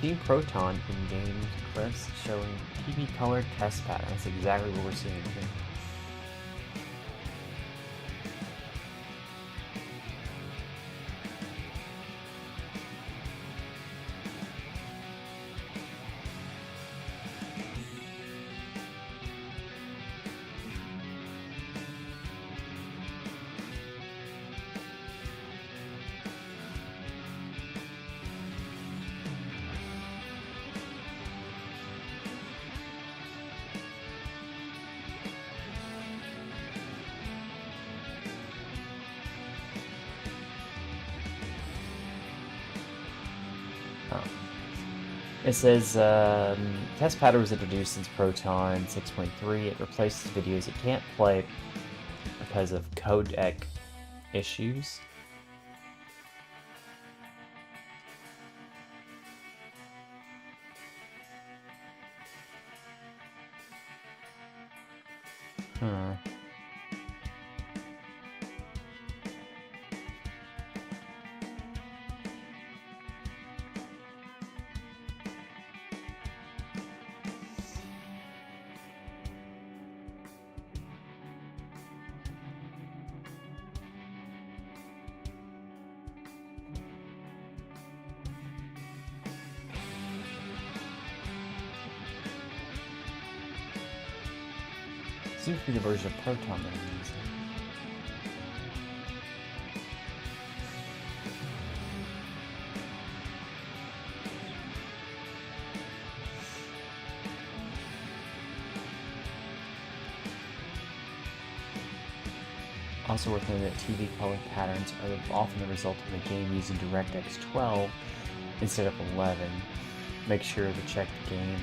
Speaker 1: Team Proton in-game clips showing TV colored test pattern. That's exactly what we're seeing here. It says, test pattern was introduced since Proton 6.3. It replaces videos it can't play because of codec issues. Huh. Seems to be the version of Proton that I'm using. Also worth noting that TV color patterns are often the result of the game using DirectX 12 instead of 11. Make sure to check the game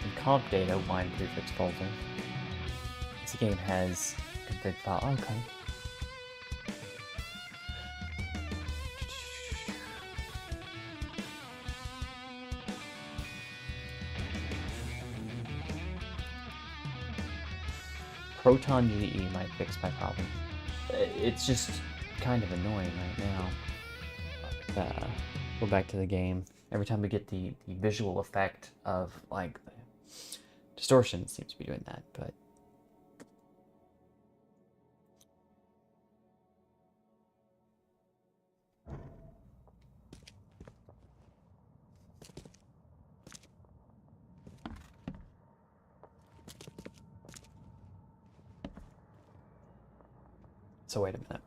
Speaker 1: and comp data wine prefix folder. This game has config file. Okay. Proton GE might fix my problem. It's just kind of annoying right now. Go back to the game. Every time we get the visual effect of like distortion, it seems to be doing that, but so wait a minute.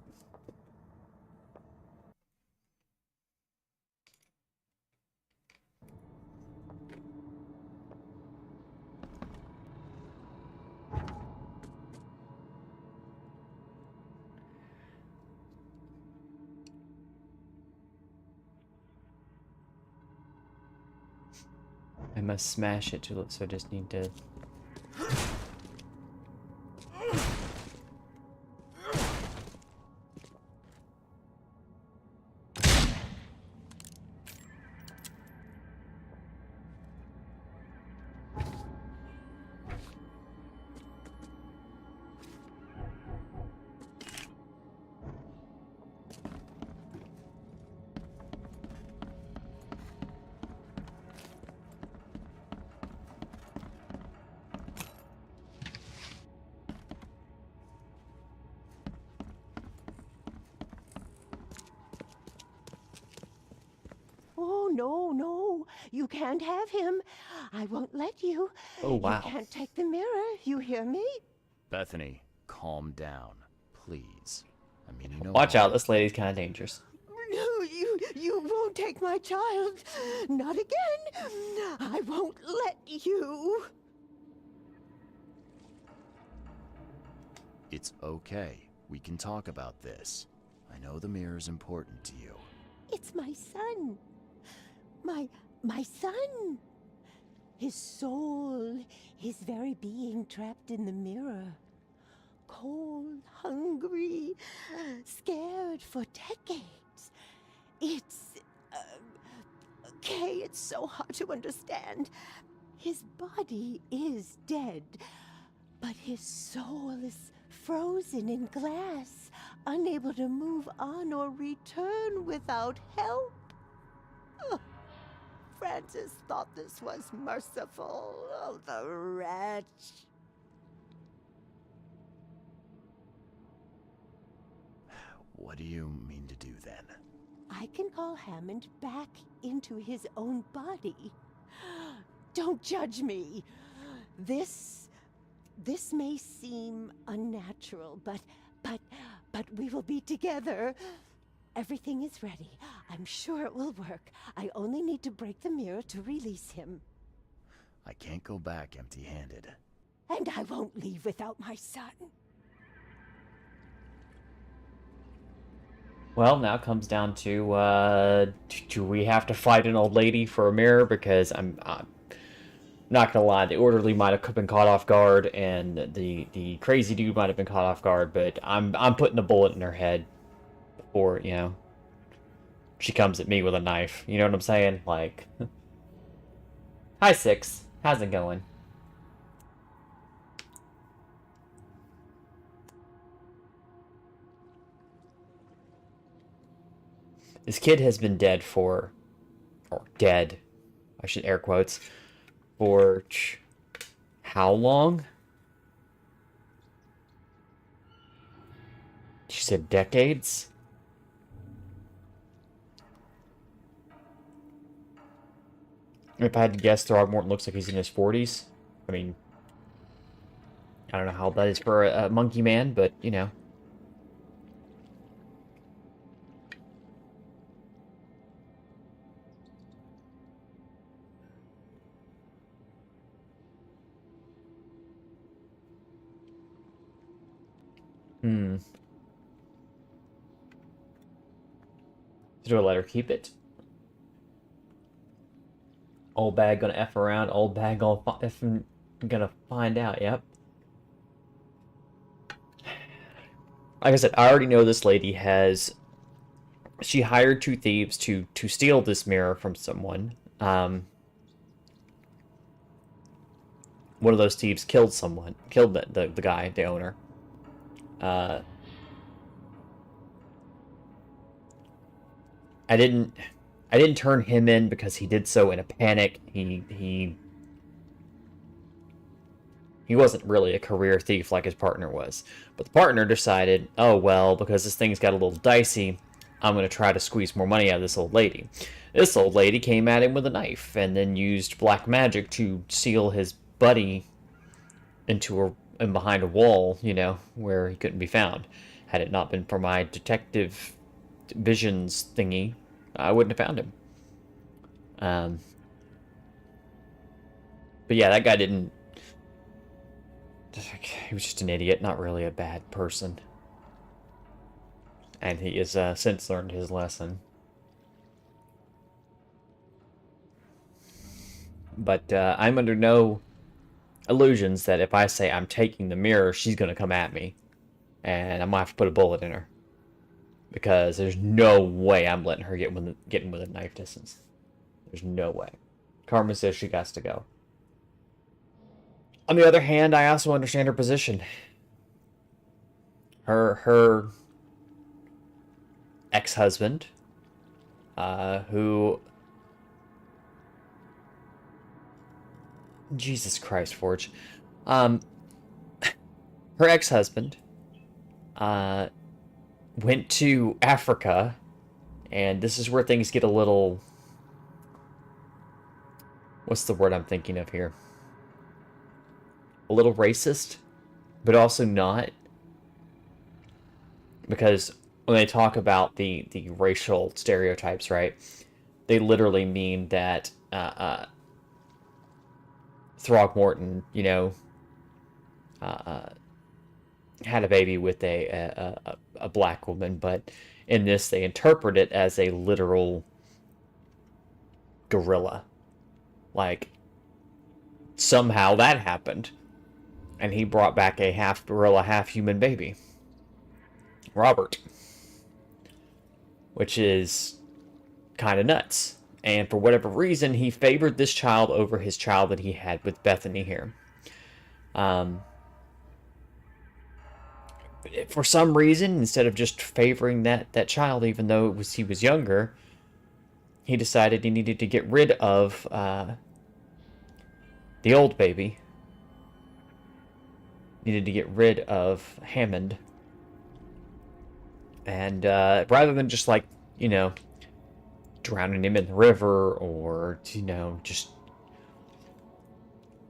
Speaker 1: I must smash it to, so I just need to.
Speaker 3: Oh, no, you can't have him. I won't let you.
Speaker 1: Oh, wow.
Speaker 3: You can't take the mirror, you hear me?
Speaker 4: Bethany, calm down, please. I mean, you know.
Speaker 1: Watch out, this lady's kind of dangerous.
Speaker 3: No, you won't take my child. Not again. I won't let you.
Speaker 4: It's okay. We can talk about this. I know the mirror's important to you.
Speaker 3: It's my son. My son. His soul, his very being trapped in the mirror. Cold, hungry, scared for decades. It's... okay, it's so hard to understand. His body is dead, but his soul is frozen in glass, unable to move on or return without help. Ugh. Francis thought this was merciful. Oh, the wretch.
Speaker 4: What do you mean to do then?
Speaker 3: I can call Hammond back into his own body. Don't judge me. This may seem unnatural, but we will be together. Everything is ready. I'm sure it will work. I only need to break the mirror to release him.
Speaker 4: I can't go back empty-handed.
Speaker 3: And I won't leave without my son.
Speaker 1: Well, now it comes down to, do we have to fight an old lady for a mirror? Because I'm not gonna lie, the orderly might have been caught off guard, and the crazy dude might have been caught off guard, but I'm putting a bullet in her head before, you know, she comes at me with a knife. You know what I'm saying? Like, hi, Six. How's it going? This kid has been dead for, or dead, I should air quotes, for how long? She said decades? If I had to guess, Throgmorton looks like he's in his 40s. I mean, I don't know how that is for a monkey man, but, you know. Do I let her keep it? Old bag gonna F around, old bag gonna find out, yep. Like I said, I already know this lady has... She hired 2 thieves to steal this mirror from someone. One of those thieves killed someone. Killed the guy, the owner. I didn't turn him in because he did so in a panic. He wasn't really a career thief like his partner was. But the partner decided, oh well, because this thing's got a little dicey, I'm going to try to squeeze more money out of this old lady. This old lady came at him with a knife and then used black magic to seal his buddy in behind a wall, you know, where he couldn't be found. Had it not been for my detective visions thingy, I wouldn't have found him. But yeah, that guy didn't... He was just an idiot, not really a bad person. And he has since learned his lesson. But I'm under no illusions that if I say I'm taking the mirror, she's going to come at me. And I'm going to have to put a bullet in her. Because there's no way I'm letting her getting within knife distance. There's no way. Carmen says she has to go. On the other hand, I also understand her position. Her ex-husband, who... Jesus Christ, Forge. Her ex-husband, went to Africa, and this is where things get a little... What's the word I'm thinking of here? A little racist, but also not. Because when they talk about the racial stereotypes, right, they literally mean that Throgmorton, you know, had a baby with a black woman, but in this they interpret it as a literal gorilla. Like, somehow that happened. And he brought back a half gorilla, half human baby. Robert. Which is kind of nuts. And for whatever reason, he favored this child over his child that he had with Bethany here. For some reason, instead of just favoring that child, even though he was younger, he decided he needed to get rid of the old baby. Needed to get rid of Hammond. And rather than just, like, you know, drowning him in the river or, you know, just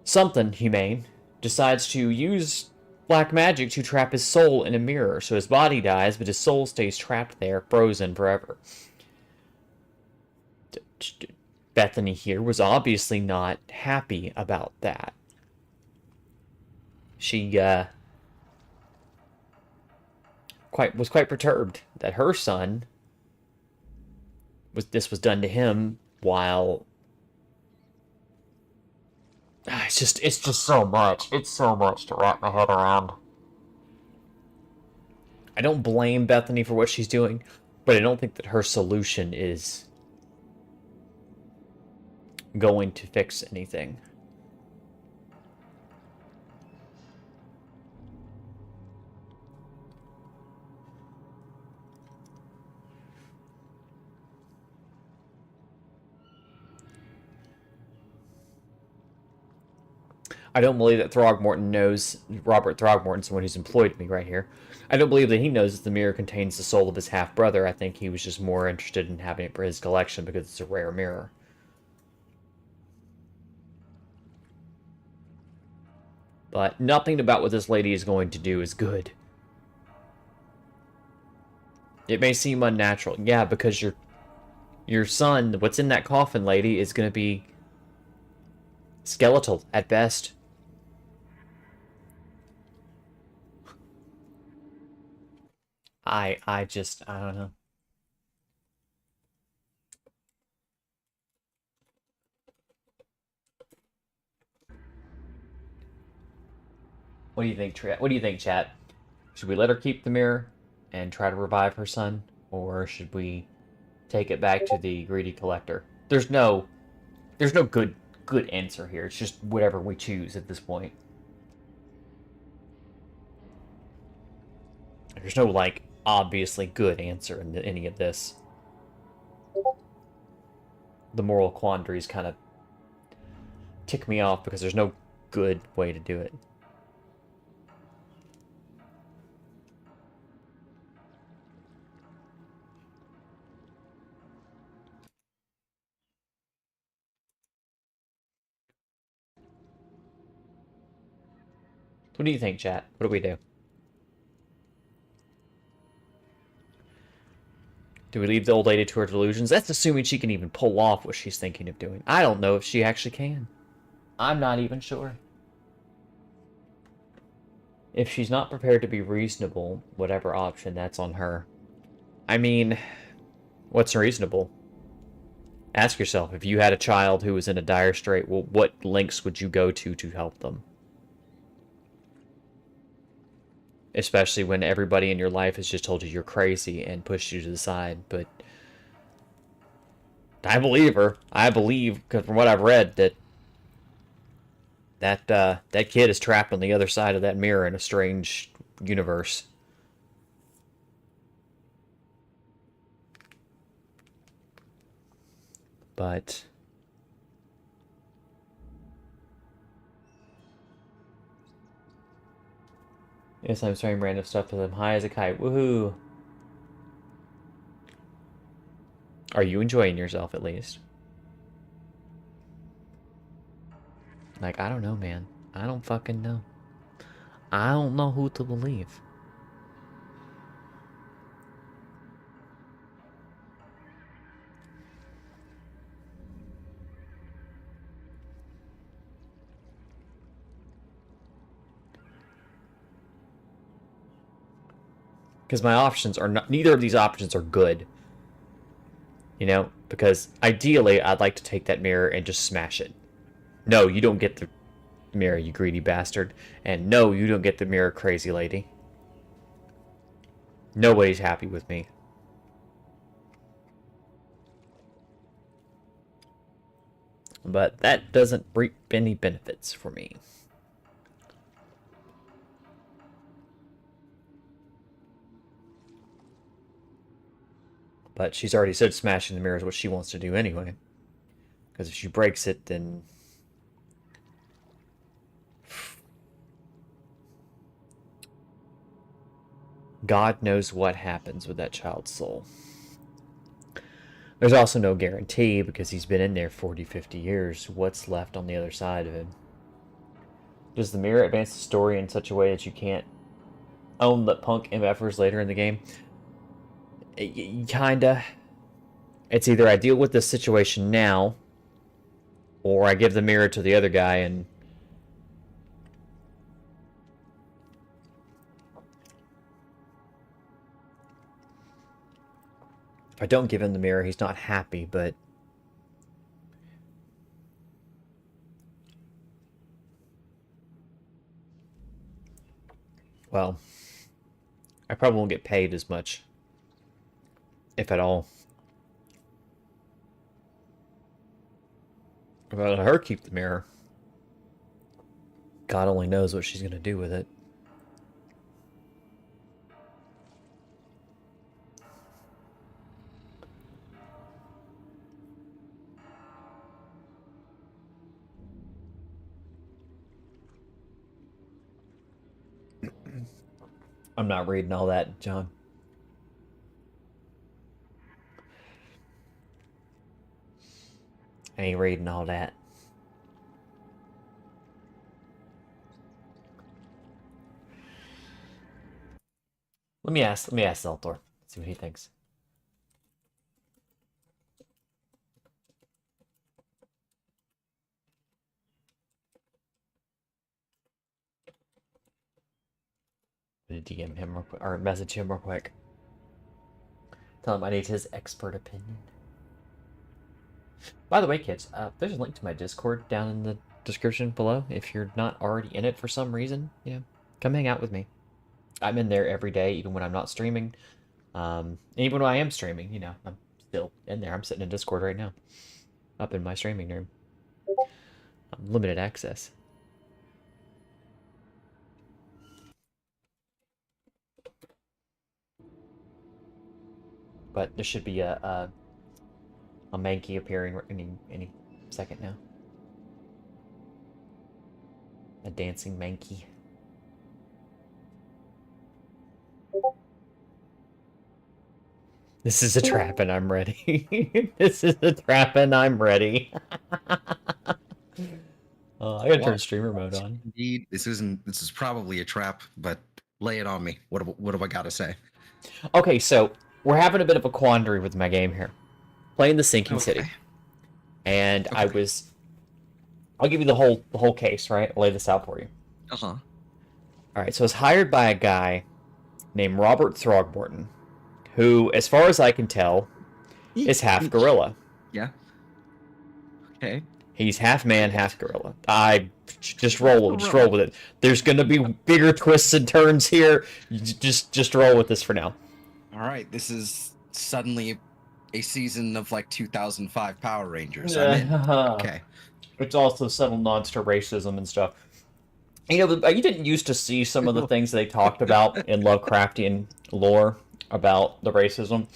Speaker 1: something humane, decides to use black magic to trap his soul in a mirror. So his body dies, but his soul stays trapped there, frozen forever. Bethany here was obviously not happy about that. She was quite perturbed that her son this was done to him while it's just so much. It's so much to wrap my head around. I don't blame Bethany for what she's doing, but I don't think that her solution is going to fix anything. I don't believe that Throgmorton knows, Robert Throgmorton, someone who's employed me right here. I don't believe that he knows that the mirror contains the soul of his half-brother. I think he was just more interested in having it for his collection because it's a rare mirror. But nothing about what this lady is going to do is good. It may seem unnatural. Yeah, because your son, what's in that coffin, lady, is going to be skeletal at best. I don't know. What do you think, What do you think, chat? Should we let her keep the mirror and try to revive her son, or should we take it back to the greedy collector? There's no good answer here. It's just whatever we choose at this point. There's no, like, obviously good answer in any of this. The moral quandaries kind of tick me off because there's no good way to do it. What do you think, chat? What do we do? Do we leave the old lady to her delusions? That's assuming she can even pull off what she's thinking of doing. I don't know if she actually can. I'm not even sure. If she's not prepared to be reasonable, whatever option, that's on her. I mean, what's reasonable? Ask yourself, if you had a child who was in a dire strait, well, what lengths would you go to help them? Especially when everybody in your life has just told you you're crazy and pushed you to the side. But I believe her. I believe, because from what I've read, that kid is trapped on the other side of that mirror in a strange universe. But yes, I'm saying random stuff to them. High as a kite. Woohoo! Are you enjoying yourself at least? Like, I don't know, man. I don't fucking know. I don't know who to believe. Because my options are not, neither of these options are good. You know, because ideally I'd like to take that mirror and just smash it. No, you don't get the mirror, you greedy bastard. And no, you don't get the mirror, crazy lady. Nobody's happy with me. But that doesn't reap any benefits for me. But she's already said smashing the mirror is what she wants to do anyway. Because if she breaks it, then... God knows what happens with that child's soul. There's also no guarantee, because he's been in there 40, 50 years, what's left on the other side of him. Does the mirror advance the story in such a way that you can't own the punk MFers later in the game? Kinda. It's either I deal with this situation now, or I give the mirror to the other guy and... If I don't give him the mirror, he's not happy, but... Well, I probably won't get paid as much, if at all. If I let her keep the mirror, God only knows what she's going to do with it. I'm not reading all that, John. I ain't reading all that. Let me ask Zeltor. See what he thinks. DM him real quick, or message him real quick. Tell him I need his expert opinion. By the way, kids, there's a link to my Discord down in the description below. If you're not already in it for some reason, come hang out with me. I'm in there every day, even when I'm not streaming. Even when I am streaming, I'm still in there. I'm sitting in Discord right now, up in my streaming room. Limited access. But there should be a Mankey appearing any second now. A dancing Mankey. This is a trap and I'm ready. This is a trap and I'm ready. I gotta turn streamer mode on.
Speaker 7: Indeed, this is probably a trap, but lay it on me. What do I gotta say?
Speaker 1: Okay, so we're having a bit of a quandary with my game here. Playing the Sinking City. And okay. I'll give you the whole case, right? I'll lay this out for you.
Speaker 7: Uh-huh.
Speaker 1: Alright, so I was hired by a guy named Robert Throgmorton, who, as far as I can tell, is half gorilla.
Speaker 7: Yeah. Okay.
Speaker 1: He's half man, half gorilla. Just roll with it. There's gonna be bigger twists and turns here. Just roll with this for now.
Speaker 7: All right, this is suddenly a season of like 2005 Power Rangers. I'm in. Okay.
Speaker 1: It's also subtle nods to racism and stuff. You didn't used to see some of the things they talked about in Lovecraftian lore about the racism.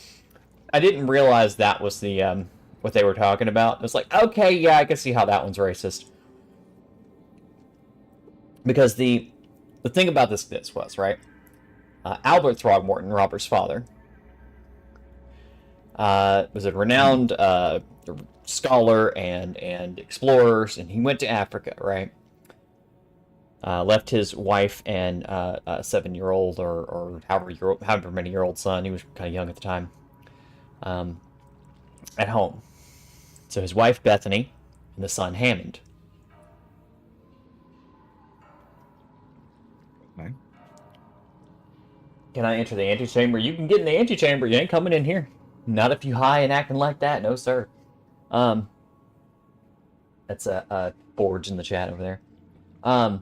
Speaker 1: I didn't realize that was the what they were talking about. It was like, okay, yeah, I can see how that one's racist. Because the thing about this was, right? Albert Throgmorton, Robert's father, was a renowned scholar and explorer, and he went to Africa, right? Left his wife and a 7-year-old or however many year old son, he was kind of young at the time, at home. So his wife Bethany and the son Hammond.
Speaker 7: Okay.
Speaker 1: Can I enter the antechamber? You can get in the antechamber. You ain't coming in here. Not if you high and acting like that. No, sir. That's a Forge in the chat over there.
Speaker 7: I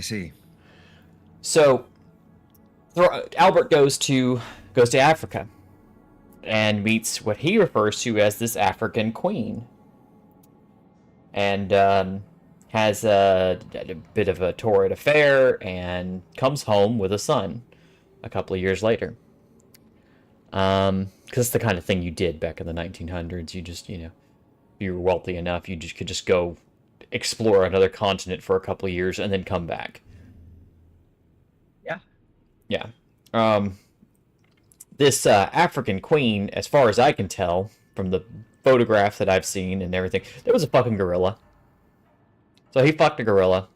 Speaker 7: see.
Speaker 1: So Albert goes to Africa and meets what he refers to as this African queen. and has a bit of a torrid affair and comes home with a son a couple of years later. Because it's the kind of thing you did back in the 1900s. You just, if you were wealthy enough, you just could just go explore another continent for a couple of years and then come back. Yeah. This African queen, as far as I can tell from the photograph that I've seen and everything, there was a fucking gorilla. So he fucked a gorilla.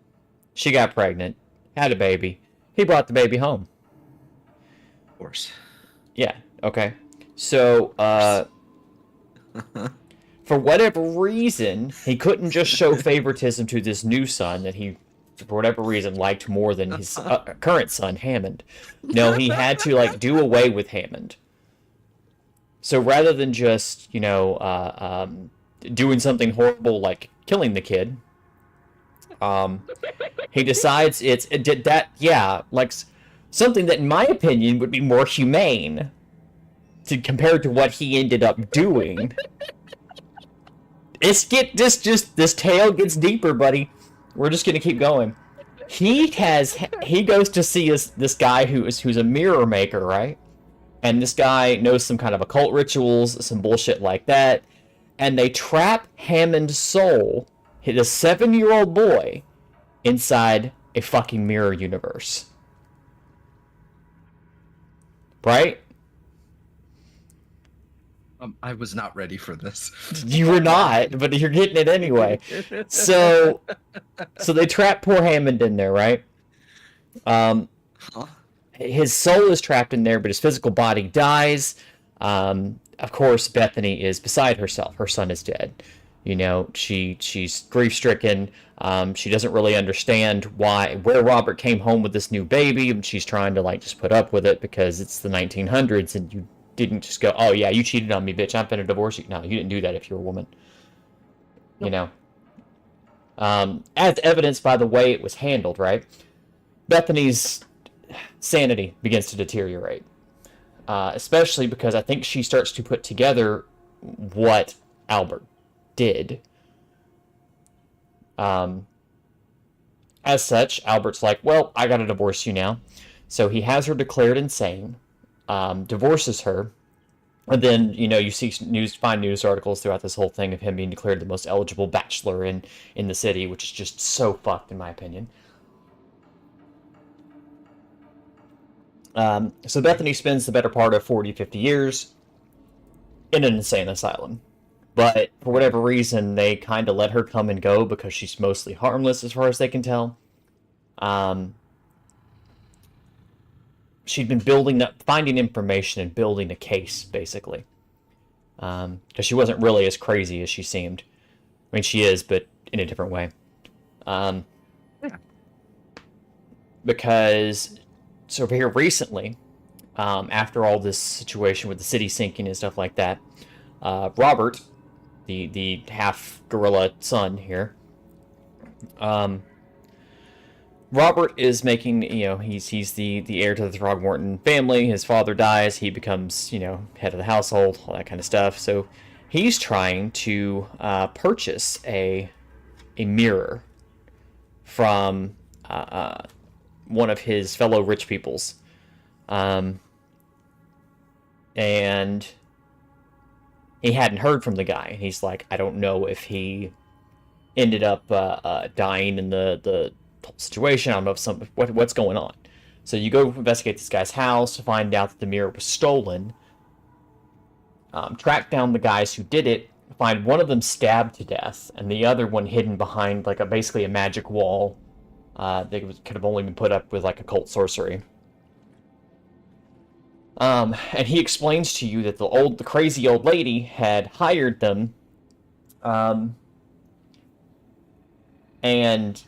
Speaker 1: She got pregnant, had a baby. He brought the baby home.
Speaker 7: Of course.
Speaker 1: Yeah, okay. So, for whatever reason, he couldn't just show favoritism to this new son that he, for whatever reason, liked more than his current son, Hammond. No, he had to, like, do away with Hammond. So rather than just, doing something horrible like killing the kid, he decides something that, in my opinion, would be more humane compared to what he ended up doing. This tale gets deeper, buddy. We're just gonna keep going. He goes to see this guy who's a mirror maker, right? And this guy knows some kind of occult rituals, some bullshit like that. And they trap Hammond's soul, the 7-year-old boy, inside a fucking mirror universe. Right?
Speaker 7: I was not ready for this.
Speaker 1: You were not, but you're getting it anyway. So they trap poor Hammond in there, right? His soul is trapped in there, but his physical body dies. Of course, Bethany is beside herself. Her son is dead. She's grief-stricken. She doesn't really understand where Robert came home with this new baby, and she's trying to just put up with it because it's the 1900s, and you didn't just go, oh yeah, you cheated on me, bitch, I'm finna divorce you. No, you didn't do that if you're a woman. Nope. As evidenced by the way it was handled, right? Bethany's sanity begins to deteriorate. Especially because I think she starts to put together what Albert did. As such, Albert's like, well, I gotta divorce you now. So he has her declared insane, divorces her, and then, you find news articles throughout this whole thing of him being declared the most eligible bachelor in the city, which is just so fucked, in my opinion. So Bethany spends the better part of 40, 50 years in an insane asylum. But for whatever reason, they kind of let her come and go because she's mostly harmless as far as they can tell. She'd been finding information and building a case, basically. Because she wasn't really as crazy as she seemed. I mean, she is, but in a different way. Because... So over here recently, after all this situation with the city sinking and stuff like that, Robert, the half gorilla son here, Robert is making, he's the heir to the Throgmorton family. His father dies, he becomes, head of the household, all that kind of stuff. So he's trying to purchase a mirror from one of his fellow rich peoples. And he hadn't heard from the guy. And he's like, I don't know if he ended up dying in the situation. I don't know if what's going on. So you go investigate this guy's house to find out that the mirror was stolen. Track down the guys who did it. Find one of them stabbed to death, and the other one hidden behind basically a magic wall. They could have only been put up with occult sorcery. And he explains to you that the crazy old lady had hired them, and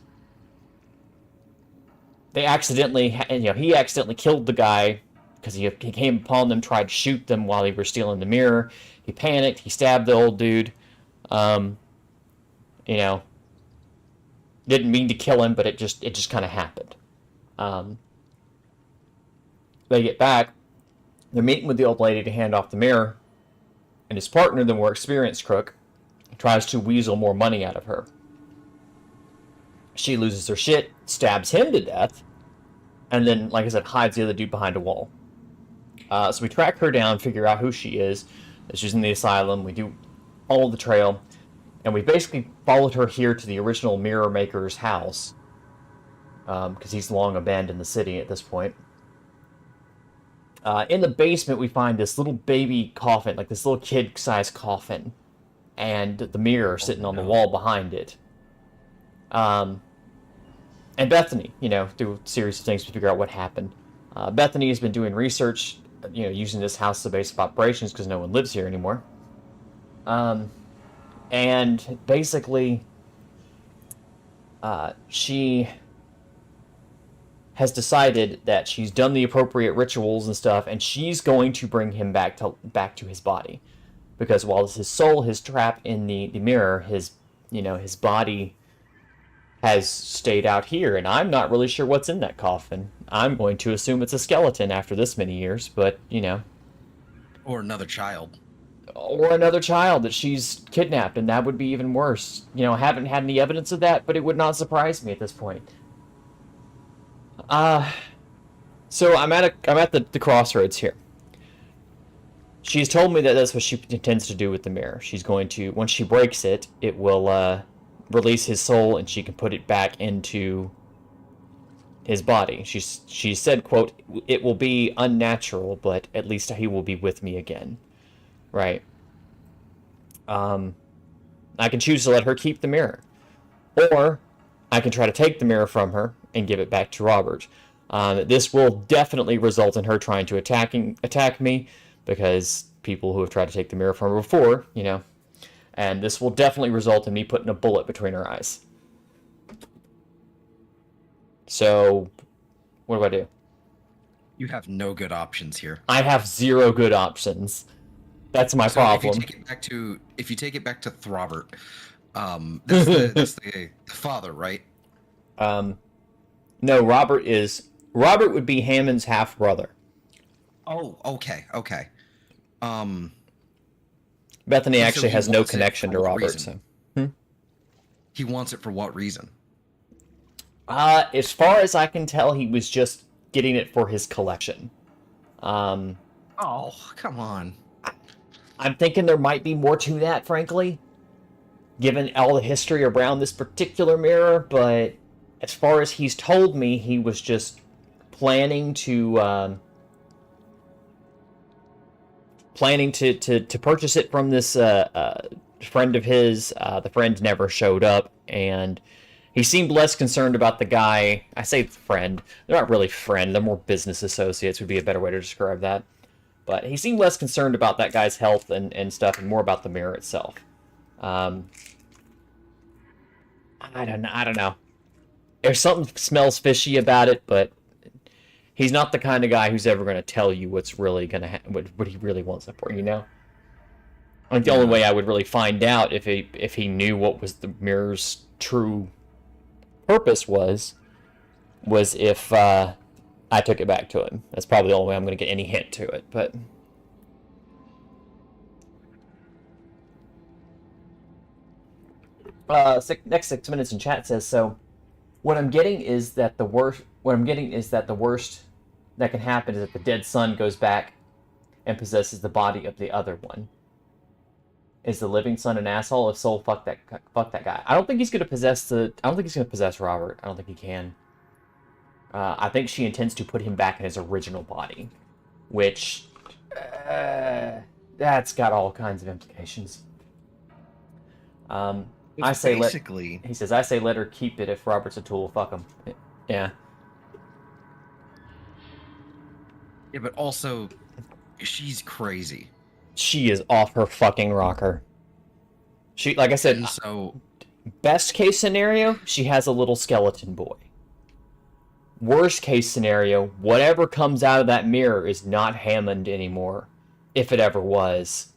Speaker 1: they accidentally, he accidentally killed the guy because he came upon them, tried to shoot them while they were stealing the mirror. He panicked. He stabbed the old dude. Didn't mean to kill him, but it just kind of happened. They get back. They're meeting with the old lady to hand off the mirror, and his partner, the more experienced crook, tries to weasel more money out of her. She loses her shit, stabs him to death, and then, like I said, hides the other dude behind a wall. So we track her down, figure out who she is, that she's in the asylum. We do all the trail, and we basically followed her here to the original Mirror Maker's house, because he's long abandoned the city at this point. In the basement, we find this little baby coffin, like this little kid-sized coffin, and the mirror sitting on the wall behind it. And Bethany, do a series of things to figure out what happened. Bethany has been doing research, using this house as a base of operations because no one lives here anymore. And basically, she has decided that she's done the appropriate rituals and stuff, and she's going to bring him back to his body, because while his soul is trapped in the mirror, his body has stayed out here, and I'm not really sure what's in that coffin. I'm going to assume it's a skeleton after this many years, but
Speaker 7: Or another child.
Speaker 1: Or another child that she's kidnapped, and that would be even worse. I haven't had any evidence of that, but it would not surprise me at this point. So I'm at the crossroads here. She's told me that that's what she intends to do with the mirror. She's going to, once she breaks it, it will release his soul, and she can put it back into his body. She said, quote, "It will be unnatural, but at least he will be with me again." Right. I can choose to let her keep the mirror, or I can try to take the mirror from her and give it back to Robert. This will definitely result in her trying to attack me, because people who have tried to take the mirror from her before, and this will definitely result in me putting a bullet between her eyes. So, what do I do?
Speaker 7: You have no good options here.
Speaker 1: I have zero good options. That's my problem.
Speaker 7: If you take it back to Throbert, that's the father, right?
Speaker 1: No, Robert would be Hammond's half brother.
Speaker 7: Oh, okay.
Speaker 1: Bethany actually
Speaker 7: he
Speaker 1: has no
Speaker 7: wants it
Speaker 1: connection
Speaker 7: for
Speaker 1: to
Speaker 7: what
Speaker 1: Robert.
Speaker 7: reason?
Speaker 1: So.
Speaker 7: He wants it for what reason?
Speaker 1: As far as I can tell, he was just getting it for his collection.
Speaker 7: Oh, come on.
Speaker 1: I'm thinking there might be more to that, frankly, given all the history around this particular mirror, but as far as he's told me, he was just planning to purchase it from this friend of his. The friend never showed up, and he seemed less concerned about the guy. I say friend. They're not really friend. They're more business associates would be a better way to describe that. But he seemed less concerned about that guy's health and stuff, and more about the mirror itself. I don't know. There's something smells fishy about it, but he's not the kind of guy who's ever going to tell you what's really going to what he really wants it for. I think the only way I would really find out if he knew what was the mirror's true purpose was if I took it back to him. That's probably the only way I'm going to get any hint to it. But next 6 minutes in chat says, so what I'm getting is that the worst that can happen is that the dead son goes back and possesses the body of the other one. Is the living son an asshole? If so, fuck that guy. I don't think he's gonna possess Robert. I don't think he can. I think she intends to put him back in his original body, which that's got all kinds of implications. I say
Speaker 7: basically.
Speaker 1: He says, I say let her keep it. If Robert's a tool, fuck him. Yeah.
Speaker 7: Yeah, but also, she's crazy.
Speaker 1: She is off her fucking rocker. She, like I said,
Speaker 7: And so
Speaker 1: best case scenario, she has a little skeleton boy. Worst case scenario, whatever comes out of that mirror is not Hammond anymore, if it ever was.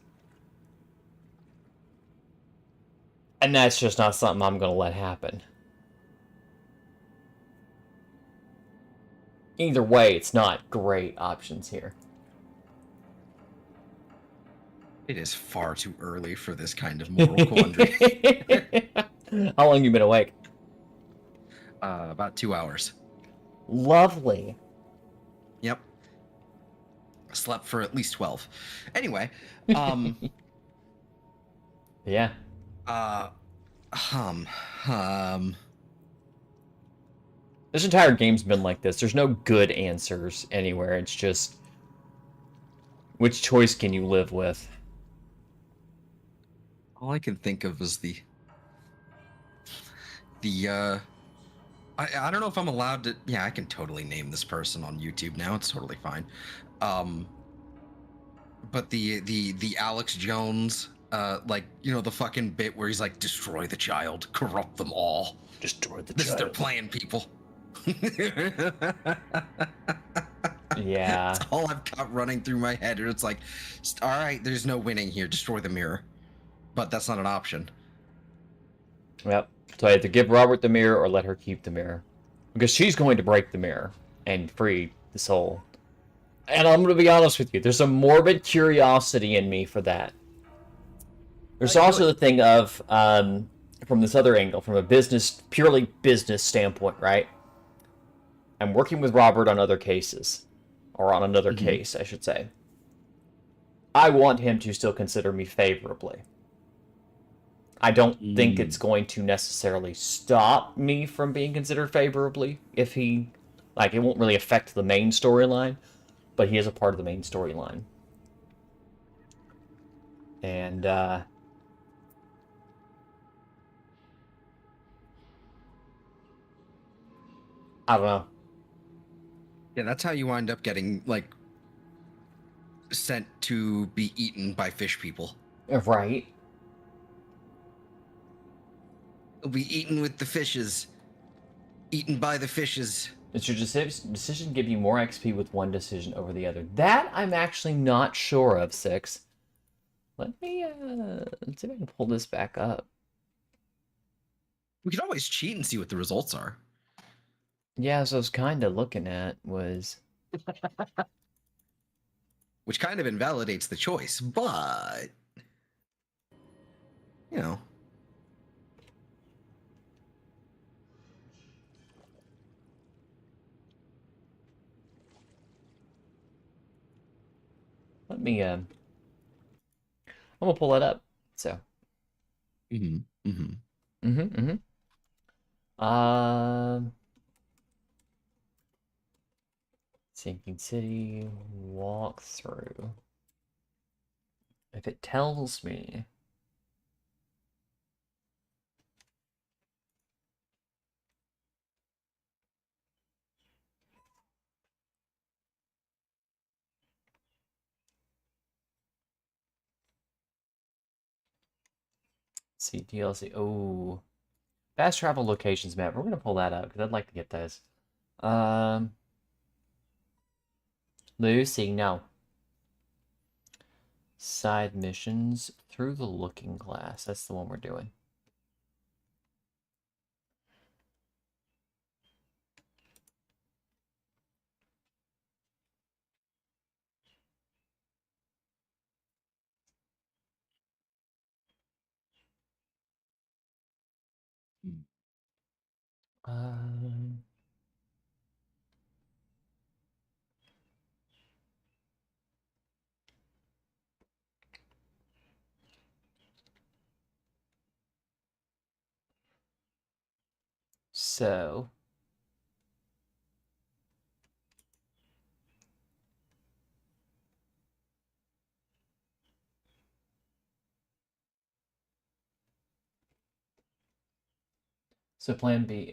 Speaker 1: And that's just not something I'm going to let happen. Either way, it's not great options here.
Speaker 7: it is far too early for this kind of moral quandary.
Speaker 1: How long you been awake?
Speaker 7: About 2 hours.
Speaker 1: Lovely.
Speaker 7: Yep. Slept for at least 12. Anyway,
Speaker 1: Yeah.
Speaker 7: um,
Speaker 1: This entire game's been like this. There's no good answers anywhere. It's just, which choice can you live with?
Speaker 7: all I can think of is I don't know if I'm allowed to. Yeah, I can totally name this person on YouTube now. It's totally fine. But the Alex Jones, like, you know, the fucking bit where he's like, destroy the child, corrupt them all.
Speaker 1: Destroy the
Speaker 7: This is their
Speaker 1: child.
Speaker 7: plan, people.
Speaker 1: Yeah.
Speaker 7: That's all I've got running through my head. It's like, all right, there's no winning here. Destroy the mirror. But that's not an option.
Speaker 1: Yep. So I have to give Robert the mirror or let her keep the mirror. Because she's going to break the mirror and free the soul. And I'm going to be honest with you, there's a morbid curiosity in me for that. There's also the thing of, from this other angle, from a purely business standpoint, right? I'm working with Robert on other cases. Or on another case, I should say. I want him to still consider me favorably. I don't think it's going to necessarily stop me from being considered favorably if he... Like, it won't really affect the main storyline, but he is a part of the main storyline. And, I don't know.
Speaker 7: Yeah, that's how you wind up getting, like, sent to be eaten by fish people.
Speaker 1: Right.
Speaker 7: They'll be eaten with the fishes. Eaten by the fishes.
Speaker 1: Does your decision give you more XP with one decision over the other? That I'm actually not sure of, Six. Let me, let's see if I can pull this back up.
Speaker 7: We could always cheat and see what the results are.
Speaker 1: Yeah, so I was kind of looking at was...
Speaker 7: Which kind of invalidates the choice, but... You know.
Speaker 1: Let me, I'm gonna pull that up, so. Sinking City walkthrough. If it tells me... See, DLC. Oh. Fast travel locations map. We're going to pull that up because I'd like to get those. Lucy, no. Side missions through the looking glass. That's the one we're doing. So... So plan B,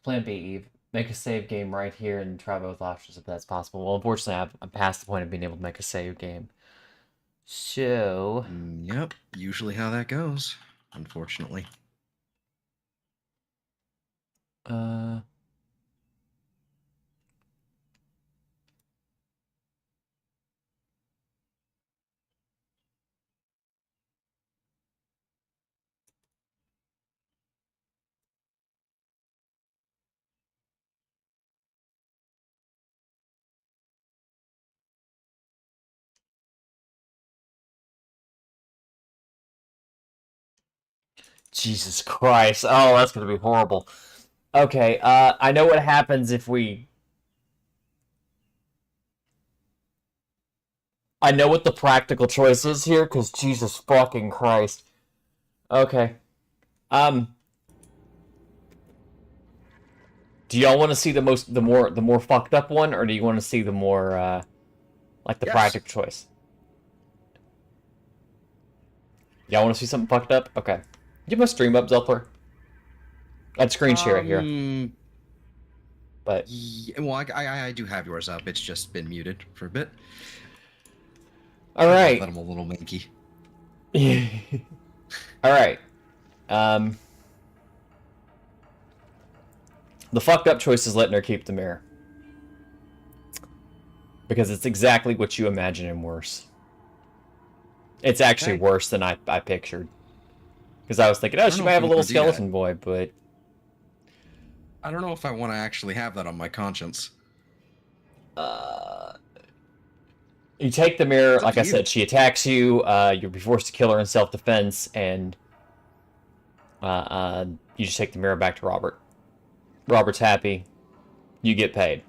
Speaker 1: plan B, Eve. Make a save game right here and try both options if that's possible. Well, unfortunately, I'm past the point of being able to make a save game. So...
Speaker 7: Yep, usually how that goes, unfortunately.
Speaker 1: Jesus Christ. Oh, that's gonna be horrible. Okay, I know what happens if we... I know what the practical choice is here, because Jesus fucking Christ. Okay. Do y'all want to see the more fucked up one, or do you want to see the more, like the
Speaker 7: Yes.
Speaker 1: practical choice? Y'all want to see something fucked up? Okay. You have my stream up, Zelpler? I'd screen share it here. But
Speaker 7: Yeah, well, I do have yours up. It's just been muted for a bit.
Speaker 1: all right.
Speaker 7: Let him a little manky.
Speaker 1: All right. The fucked up choice is letting her keep the mirror. Because it's exactly what you imagine and worse. It's actually
Speaker 7: Okay.
Speaker 1: worse than I pictured. Because I was thinking, oh, she
Speaker 7: know
Speaker 1: might
Speaker 7: if
Speaker 1: have a
Speaker 7: we
Speaker 1: little
Speaker 7: can do that.
Speaker 1: skeleton boy, but...
Speaker 7: I don't know if I want to actually have that on my conscience.
Speaker 1: You take the mirror,
Speaker 7: It's up
Speaker 1: like
Speaker 7: to
Speaker 1: I
Speaker 7: you.
Speaker 1: said, she attacks you, you'll be forced to kill her in self-defense, and you just take the mirror back to Robert. Robert's happy. You get paid.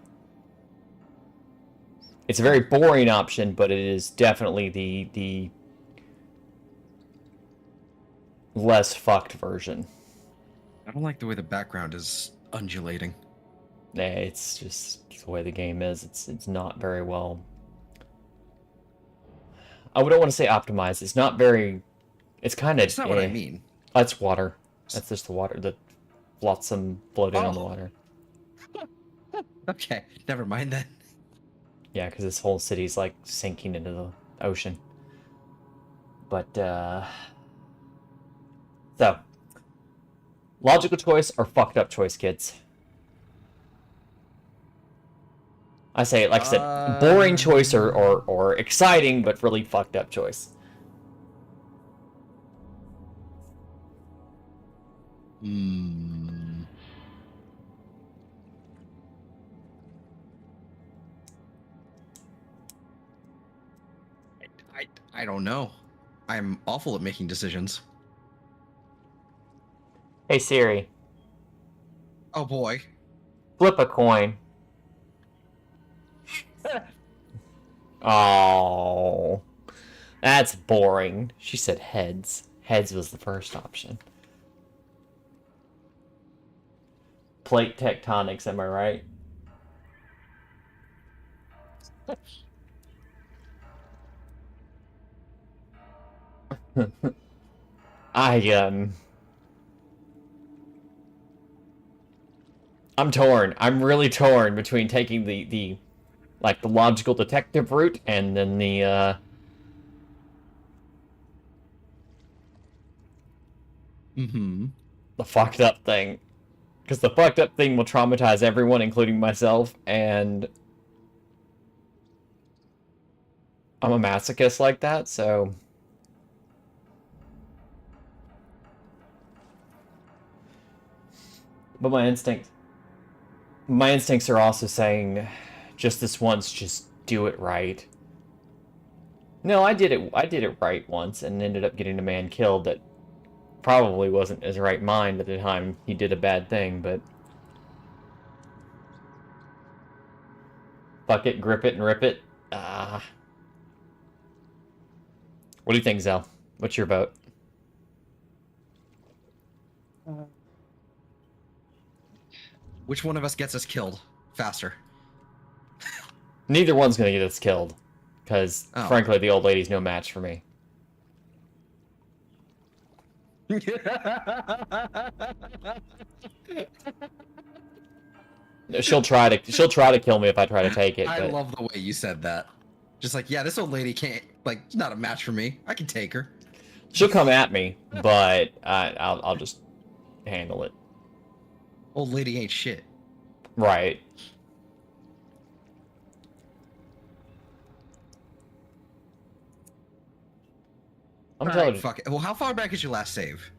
Speaker 1: It's a very boring option, but it is definitely the less fucked version.
Speaker 7: I don't like the way the background is undulating.
Speaker 1: Nah, it's just the way the game is. It's not very well. I wouldn't want to say optimized. It's not very. It's kind of.
Speaker 7: That's not what I mean.
Speaker 1: That's water. That's just the water. The flotsam floating on the
Speaker 7: Oh.
Speaker 1: water.
Speaker 7: Okay, never mind then.
Speaker 1: Yeah, because this whole city's like sinking into the ocean. But so logical choice or fucked up choice, kids. I say it like I said, boring choice or exciting but really fucked up choice.
Speaker 7: Hmm. I don't know. I'm awful at making decisions.
Speaker 1: Hey Siri,
Speaker 7: Oh boy.
Speaker 1: flip a coin. Oh, that's boring. She said heads. Heads was the first option. Plate tectonics, am I right? I'm torn. I'm really torn between taking the like the logical detective route and then the
Speaker 7: Mm-hmm.
Speaker 1: the fucked up thing. Because the fucked up thing will traumatize everyone, including myself, and I'm a masochist like that, so... But my instincts are also saying, just this once, just do it right. No, I did it right once, and ended up getting a man killed that probably wasn't his right mind at the time he did a bad thing, but... Fuck it, grip it, and rip it. What do you think, Zell? What's your vote?
Speaker 7: Which one of us gets us killed faster?
Speaker 1: Neither one's gonna get us killed. Because,
Speaker 7: Oh.
Speaker 1: frankly, the old lady's no match for me. She'll try to kill me if I try to take it,
Speaker 7: I
Speaker 1: but...
Speaker 7: love the way you said that. Just like, yeah, this old lady can't, like, not a match for me. I can take her.
Speaker 1: She'll come at me, but I'll just handle it.
Speaker 7: Old lady ain't shit.
Speaker 1: Right. I'm
Speaker 7: All
Speaker 1: telling
Speaker 7: right,
Speaker 1: you.
Speaker 7: fuck it. Well, how far back is your last save?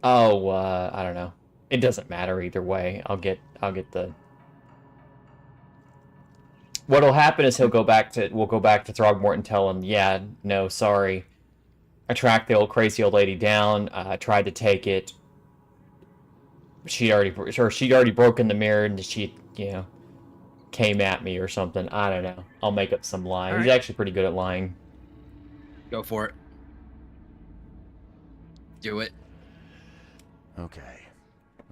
Speaker 1: Oh, I don't know. It doesn't matter either way. I'll get the... What'll happen is we'll go back to Throgmorton and tell him, yeah, no, sorry. I tracked the old crazy old lady down. I tried to take it. She'd already broken the mirror, and she, you know, came at me or something. I don't know. I'll make up some lie.
Speaker 7: All
Speaker 1: He's
Speaker 7: right.
Speaker 1: actually pretty good at lying.
Speaker 7: Go for it. Do it.
Speaker 4: Okay.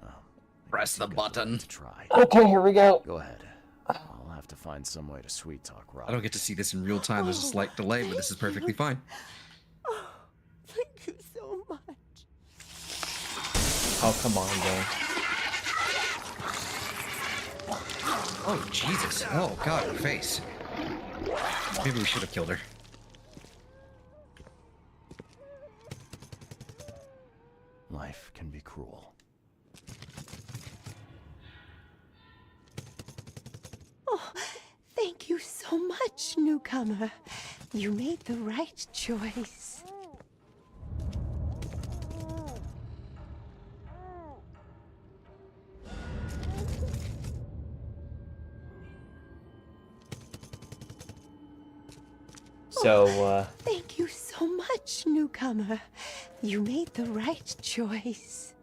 Speaker 4: Well, I
Speaker 7: Press
Speaker 4: guess
Speaker 7: the
Speaker 4: you got
Speaker 7: button.
Speaker 4: To try.
Speaker 1: Okay, here we go.
Speaker 4: Go ahead. I'll have to find some way to sweet talk Rob.
Speaker 7: I don't get to see this in real time. There's a slight delay, but this is perfectly fine.
Speaker 3: Oh, thank you so much.
Speaker 1: Oh, come on, Dan.
Speaker 7: Oh, Jesus. Oh, God, her face. Maybe we should have killed her.
Speaker 4: Life can be cruel.
Speaker 3: Oh, thank you so much, newcomer. You made the right choice.
Speaker 1: So,
Speaker 3: Thank you so much, newcomer. You made the right choice.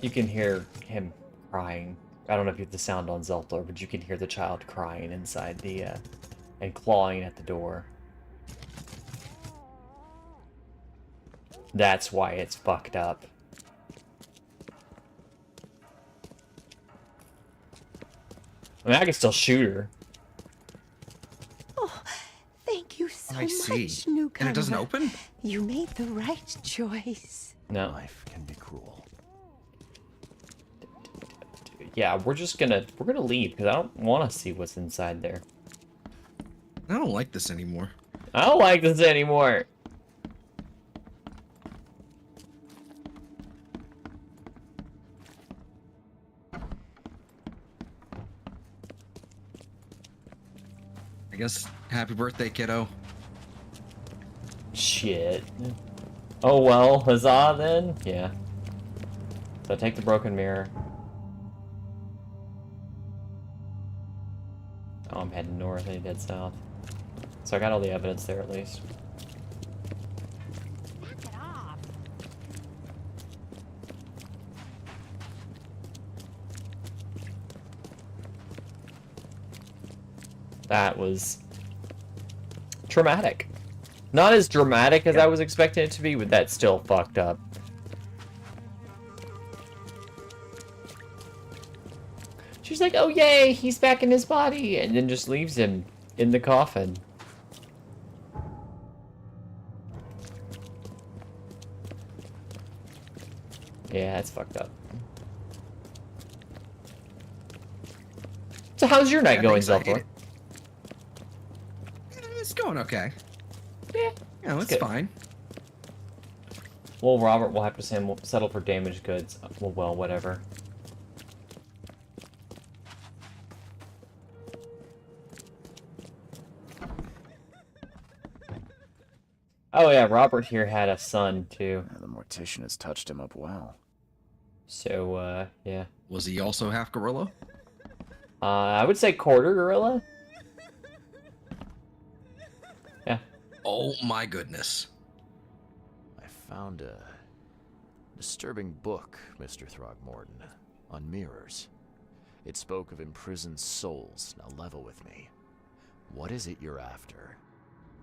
Speaker 1: you can hear him crying. I don't know if you have the sound on Zeltor, but you can hear the child crying inside the, and clawing at the door. That's why it's fucked up. I mean, I can still shoot her.
Speaker 3: Oh, thank you so
Speaker 7: I see.
Speaker 3: much, newcomer.
Speaker 7: And it doesn't open?
Speaker 3: You made the right choice.
Speaker 1: No.
Speaker 4: Life can be cruel.
Speaker 1: Yeah, we're gonna leave, because I don't want to see what's inside there.
Speaker 7: I don't like this anymore.
Speaker 1: I don't like this anymore.
Speaker 7: I guess happy birthday, kiddo.
Speaker 1: Shit. Oh well, huzzah then? Yeah. So I take the broken mirror. Oh, I'm heading north, I need to head south. So I got all the evidence there at least. That was traumatic. Not as dramatic as I was expecting it to be, but that's still fucked up. She's like, oh yay, he's back in his body, and then just leaves him in the coffin. Yeah, that's fucked up. So how's your night going, Zeltor?
Speaker 7: It's going okay.
Speaker 1: Yeah.
Speaker 7: Yeah, it's
Speaker 1: good.
Speaker 7: fine.
Speaker 1: Well, Robert will have to settle for damaged goods. Well, whatever. Oh yeah, Robert here had a son too.
Speaker 4: The mortician has touched him up well.
Speaker 1: So, yeah.
Speaker 7: Was he also half gorilla?
Speaker 1: I would say quarter gorilla. Yeah.
Speaker 7: Oh my goodness.
Speaker 4: I found a disturbing book, Mr. Throgmorton, on mirrors. It spoke of imprisoned souls. Now level with me. What is it you're after?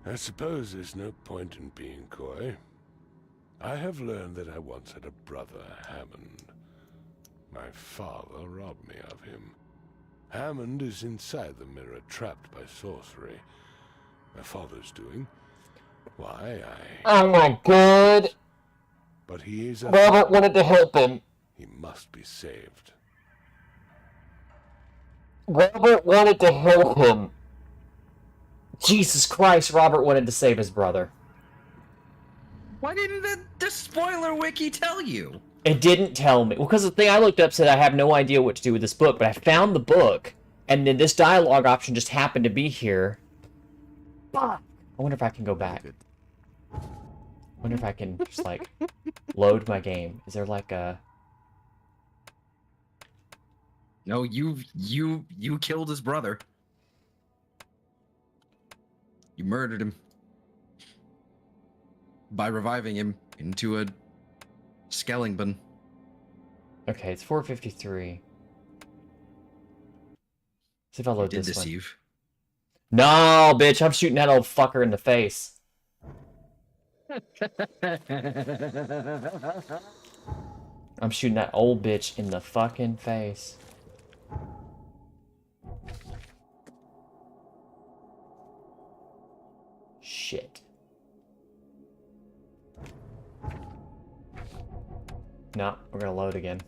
Speaker 6: I suppose there's no point in being coy. I have learned that I once had a brother, Hammond. My father robbed me of him. Hammond is inside the mirror, trapped by sorcery. My father's doing. Why,
Speaker 1: Oh my god!
Speaker 6: But he is a...
Speaker 1: Robert wanted to help him.
Speaker 6: He must be saved.
Speaker 1: Robert wanted to help him. Jesus Christ, Robert wanted to save his brother.
Speaker 7: Why didn't the spoiler wiki tell you?
Speaker 1: It didn't tell me. Well, because the thing I looked up said I have no idea what to do with this book, but I found the book, and then this dialogue option just happened to be here. Fuck. I wonder if I can go back. I wonder if I can just, like, load my game. Is there, like, a...
Speaker 7: No, you killed his brother. You murdered him. by reviving him into a Skellington.
Speaker 1: Okay, it's 4:53. See if I load
Speaker 7: Did
Speaker 1: this one.
Speaker 7: deceive.
Speaker 1: No, bitch, I'm shooting that old fucker in the face. I'm shooting that old bitch in the fucking face. Shit. No, we're gonna load again.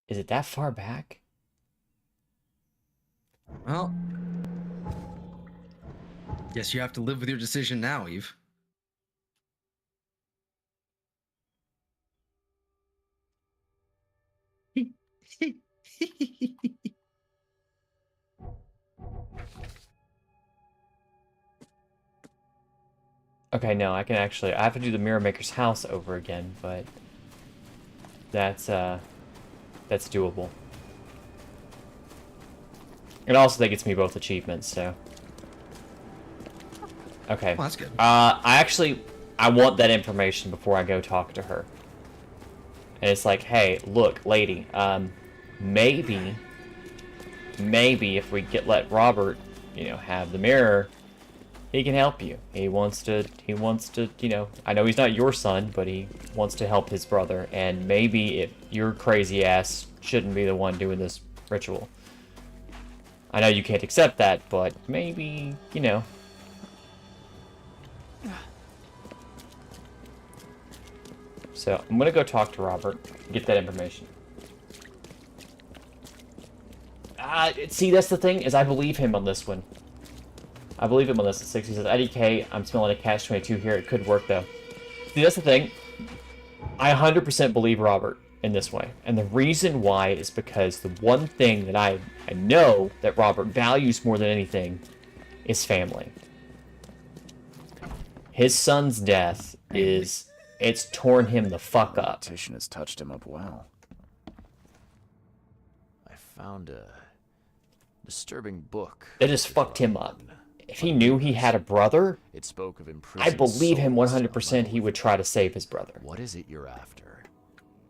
Speaker 1: Is it that far back?
Speaker 7: Well, guess you have to live with your decision now, Eve.
Speaker 1: Okay, no, I can actually... I have to do the Mirror Maker's house over again, but... That's doable. And also, that gets me both achievements, so... Okay.
Speaker 7: Well, that's good.
Speaker 1: I want that information before I go talk to her. And it's like, hey, look, lady, maybe if we let Robert, you know, have the mirror, he can help you. He wants to, you know, I know he's not your son, but he wants to help his brother, and maybe if your crazy ass shouldn't be the one doing this ritual. I know you can't accept that, but maybe, you know. So, I'm gonna go talk to Robert, get that information. See, that's the thing, is I believe him on this one. I believe him on this at 6. He says, IDK, I'm smelling a catch-22 here. It could work, though. See, that's the thing. I 100% believe Robert in this way. And the reason why is because the one thing that I know that Robert values more than anything is family. His son's death is... It's torn him the fuck up.
Speaker 4: Petition has touched him up well. I found a disturbing book.
Speaker 1: It just fucked him up. If he knew he had a brother,
Speaker 4: It spoke of
Speaker 1: I
Speaker 4: imprisoned
Speaker 1: believe him
Speaker 4: souls
Speaker 1: 100% he would try to save his brother.
Speaker 4: What is it you're after?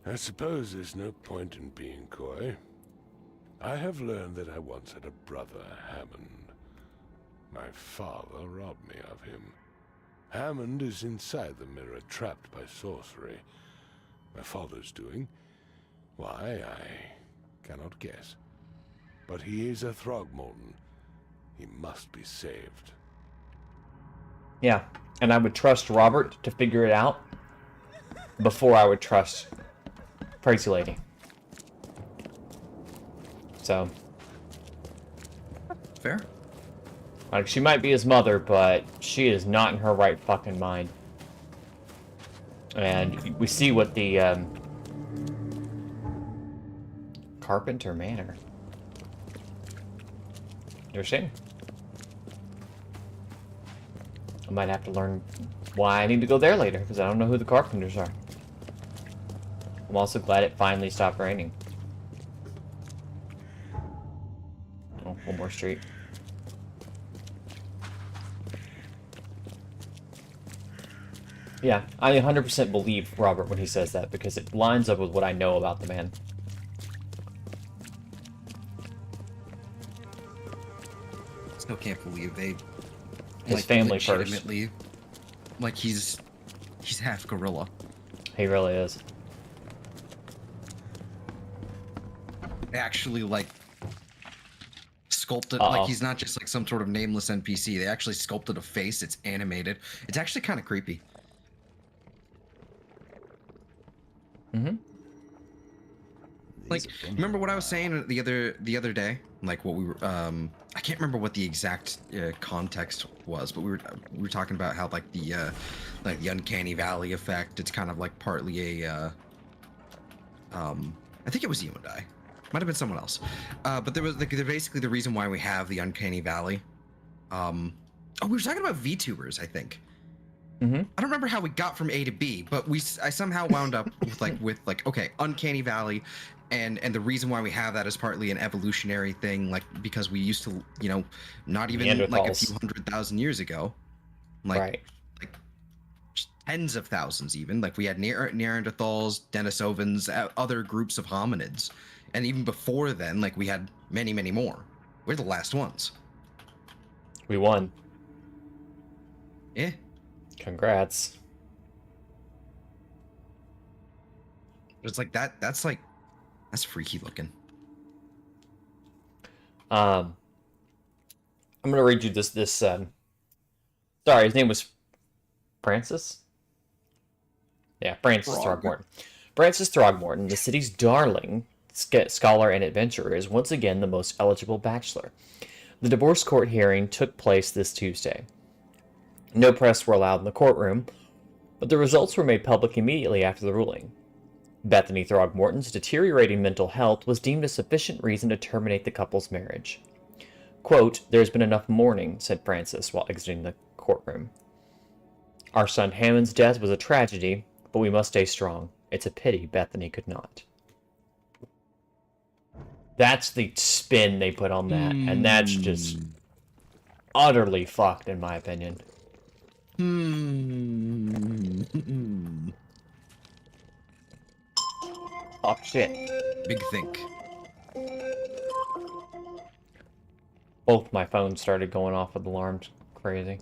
Speaker 6: I suppose there's no point in being coy. I have learned that I once had a brother, Hammond. My father robbed me of him. Hammond is inside the mirror, trapped by sorcery. My father's doing? Why, I cannot guess. But he is a Throgmorton. He must be saved.
Speaker 1: Yeah, and I would trust Robert to figure it out before I would trust Crazy Lady. So,
Speaker 7: Fair.
Speaker 1: like, she might be his mother, but she is not in her right fucking mind. And we see what the, Carpenter Manor. Interesting. I might have to learn why I need to go there later, because I don't know who the Carpenters are. I'm also glad it finally stopped raining. Oh, one more street. Yeah, I 100% believe Robert when he says that, because it lines up with what I know about the man.
Speaker 7: Still can't believe they
Speaker 1: His family first.
Speaker 7: legitimately, like he's half gorilla.
Speaker 1: He really is.
Speaker 7: They actually like sculpted,
Speaker 1: Uh-oh.
Speaker 7: like he's not just like some sort of nameless NPC. They actually sculpted a face. It's animated. It's actually kind of creepy.
Speaker 1: Mm-hmm.
Speaker 7: Like, remember what I was saying the other day? Like what we were, I can't remember what the exact context was, but we were talking about how like the uncanny valley effect. It's kind of like partly a, I think it was you and I, might have been someone else, but there was like basically the reason why we have the uncanny valley. Oh, we were talking about VTubers, I think.
Speaker 1: Mm-hmm.
Speaker 7: I don't remember how we got from A to B, but I somehow wound up with okay, Uncanny Valley, and the reason why we have that is partly an evolutionary thing, like because we used to, not even like a
Speaker 1: Neanderthals.
Speaker 7: few 100,000 years ago, like
Speaker 1: Right.
Speaker 7: like tens of thousands even, like we had Neanderthals, Denisovans, other groups of hominids, and even before then, like we had many more. We're the last ones.
Speaker 1: We won.
Speaker 7: Yeah.
Speaker 1: Congrats.
Speaker 7: It's like that's freaky looking.
Speaker 1: I'm gonna read you this sorry, his name was Francis? Yeah, Francis Throgmorton. Francis Throgmorton, the city's darling scholar and adventurer, is once again the most eligible bachelor. The divorce court hearing took place this Tuesday. No press were allowed in the courtroom, but the results were made public immediately after the ruling. Bethany Throgmorton's deteriorating mental health was deemed a sufficient reason to terminate the couple's marriage. Quote, "There's been enough mourning," said Francis while exiting the courtroom. "Our son Hammond's death was a tragedy, but we must stay strong. It's a pity Bethany could not." That's the spin they put on that, and that's just utterly fucked, in my opinion. Oh, shit.
Speaker 7: Big think.
Speaker 1: Both my phones started going off with alarms. Crazy.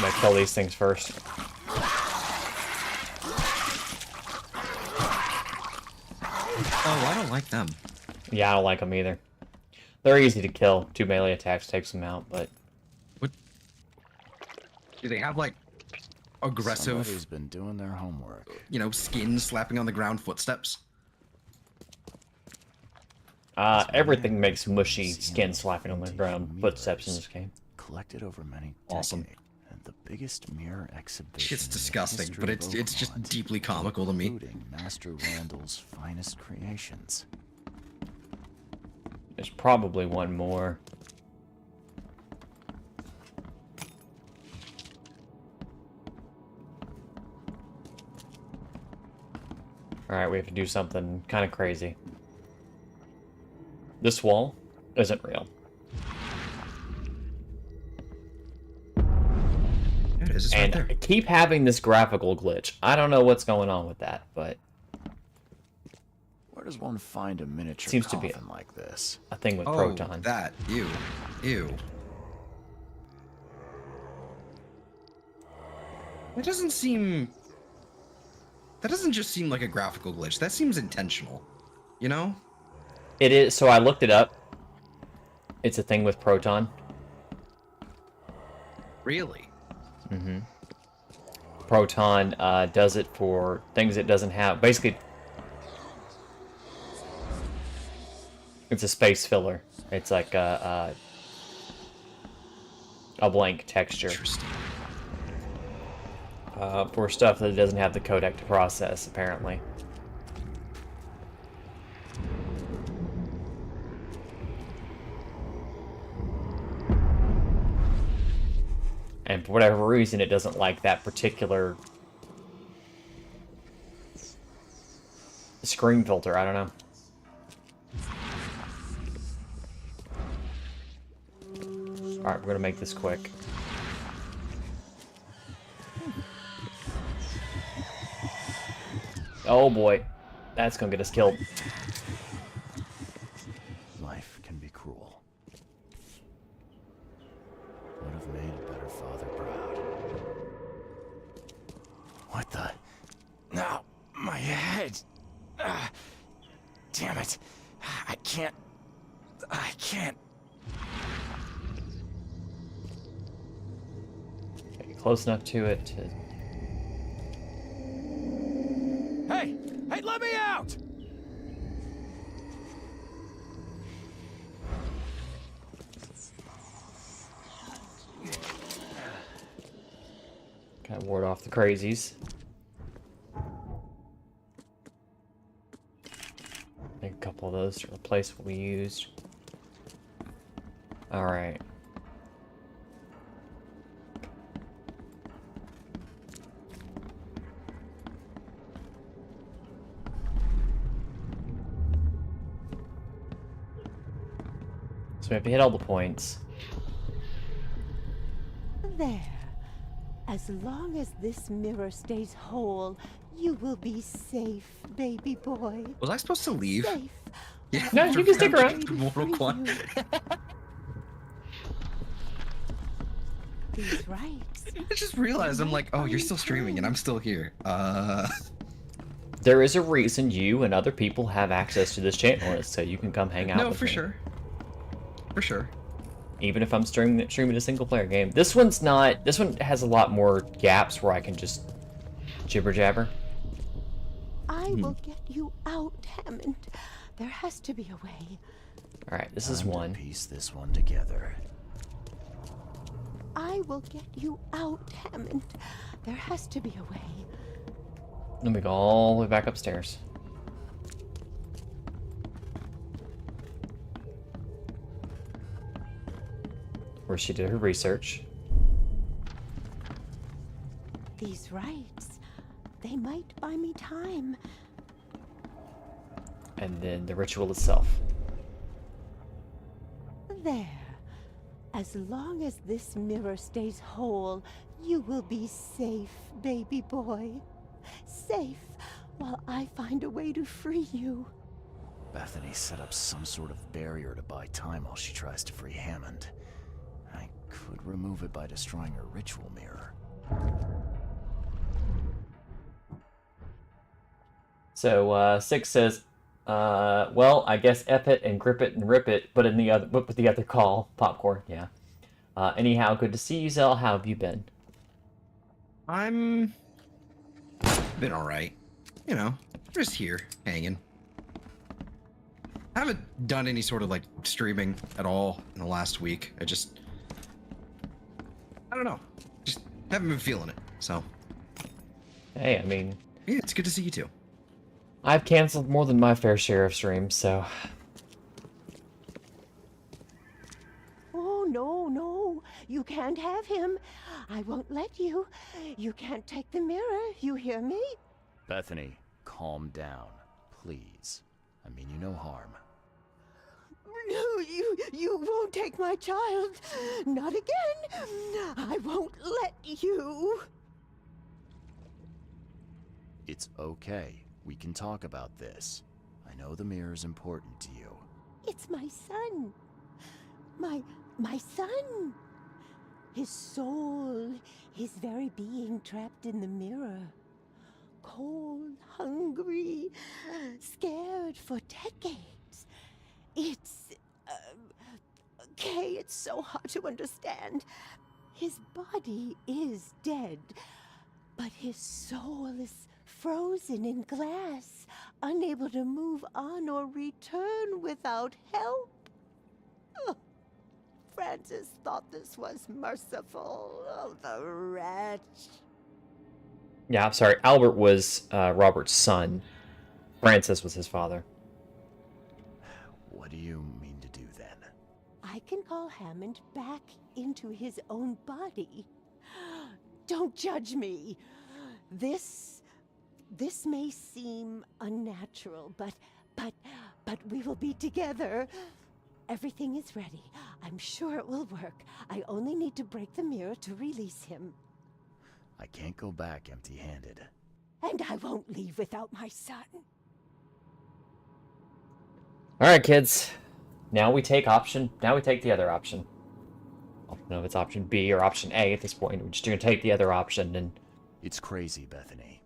Speaker 1: Might kill these things first.
Speaker 7: Oh, I don't like them.
Speaker 1: Yeah, I don't like them either. They're easy to kill. 2 melee attacks takes them out, but...
Speaker 7: What? Do they have, like, aggressive...
Speaker 4: Somebody's been doing their homework.
Speaker 7: Skin slapping on the ground footsteps?
Speaker 1: Everything makes mushy skin slapping on the ground footsteps in this game.
Speaker 4: Collected over many
Speaker 7: Awesome.
Speaker 4: decades. And the biggest mirror exhibition.
Speaker 7: It's
Speaker 4: in the
Speaker 7: disgusting,
Speaker 4: history
Speaker 7: but
Speaker 4: of
Speaker 7: it's just
Speaker 4: Oakmont,
Speaker 7: deeply comical to me.
Speaker 4: Including Master Randall's finest creations.
Speaker 1: There's probably one more. Alright, we have to do something kind of crazy. This wall isn't real.
Speaker 7: There it is, it's
Speaker 1: And
Speaker 7: right
Speaker 1: I
Speaker 7: there.
Speaker 1: keep having this graphical glitch. I don't know what's going on with that, but
Speaker 4: Where does one find a miniature
Speaker 1: Seems to be
Speaker 4: coffin like this?
Speaker 1: a thing with
Speaker 7: Oh,
Speaker 1: Proton.
Speaker 7: that. Ew. Ew. That doesn't seem... That doesn't just seem like a graphical glitch. That seems intentional. You know?
Speaker 1: It is, so I looked it up. It's a thing with Proton.
Speaker 7: Really?
Speaker 1: Mm-hmm. Proton does it for things it doesn't have. Basically, it's a space filler. It's like a blank texture
Speaker 7: Interesting.
Speaker 1: for stuff that it doesn't have the codec to process, apparently. And for whatever reason, it doesn't like that particular screen filter. I don't know. Alright, we're gonna make this quick. Oh boy. That's gonna get us killed.
Speaker 4: Life can be cruel. Would have made a better father proud. What the? No, my head. Damn it. I can't.
Speaker 1: Get close enough to it to...
Speaker 5: Hey! Hey, let me out!
Speaker 1: kind of ward off the crazies. those to replace what we used. Alright. So we have to hit all the points.
Speaker 3: There. As long as this mirror stays whole, you will be safe, baby boy.
Speaker 7: Was I supposed to leave?
Speaker 3: Safe.
Speaker 7: Yeah,
Speaker 1: No, you can stick around.
Speaker 7: Mortal
Speaker 3: For
Speaker 7: Kombat.
Speaker 3: you. These rights.
Speaker 7: I just realized I'm like, oh, you're still streaming and I'm still here.
Speaker 1: There is a reason you and other people have access to this channel, so you can come hang out
Speaker 7: No,
Speaker 1: with
Speaker 7: for
Speaker 1: me.
Speaker 7: sure. For sure.
Speaker 1: Even if I'm streaming a single player game. This one has a lot more gaps where I can just jibber jabber.
Speaker 3: I will get you out, Hammond. There has to be a way.
Speaker 1: Alright, this is
Speaker 4: Time to
Speaker 1: one.
Speaker 4: piece this one together.
Speaker 3: I will get you out, Hammond. There has to be a way.
Speaker 1: Then we go all the way back upstairs. Where she did her research.
Speaker 3: These rights, they might buy me time.
Speaker 1: And then the ritual itself.
Speaker 3: There. As long as this mirror stays whole, you will be safe, baby boy. Safe while I find a way to free you.
Speaker 4: Bethany set up some sort of barrier to buy time while she tries to free Hammond. I could remove it by destroying her ritual mirror.
Speaker 1: So, Six says, well, I guess F it and grip it and rip it, but with the other call. Popcorn, yeah. Anyhow, good to see you, Zell. How have you been?
Speaker 7: I'm been alright. You know, just here, hanging. I haven't done any sort of like streaming at all in the last week. I don't know. Just haven't been feeling it. So
Speaker 1: Hey, I mean,
Speaker 7: yeah, it's good to see you too.
Speaker 1: I've canceled more than my fair share of streams, so...
Speaker 3: Oh, no, no. You can't have him. I won't let you. You can't take the mirror. You hear me?
Speaker 4: Bethany, calm down, please. I mean you no harm.
Speaker 3: No, you won't take my child. Not again. I won't let you.
Speaker 4: It's okay. We can talk about this. I know the mirror's important to you.
Speaker 3: It's my son. My son. His soul, his very being trapped in the mirror. Cold, hungry, scared for decades. It's... okay, it's so hard to understand. His body is dead, but his soul is frozen in glass, unable to move on or return without help. Oh, Francis thought this was merciful. Oh, the wretch.
Speaker 1: Yeah, I'm sorry. Albert was Robert's son. Francis was his father.
Speaker 4: What do you mean to do then?
Speaker 3: I can call Hammond back into his own body. Don't judge me. This may seem unnatural, but we will be together. Everything is ready. I'm sure it will work. I only need to break the mirror to release him.
Speaker 4: I can't go back empty-handed.
Speaker 3: And I won't leave without my son.
Speaker 1: Alright, kids. Now we take the other option. I don't know if it's option B or option A at this point. We're just gonna take the other option and...
Speaker 4: It's crazy, Bethany.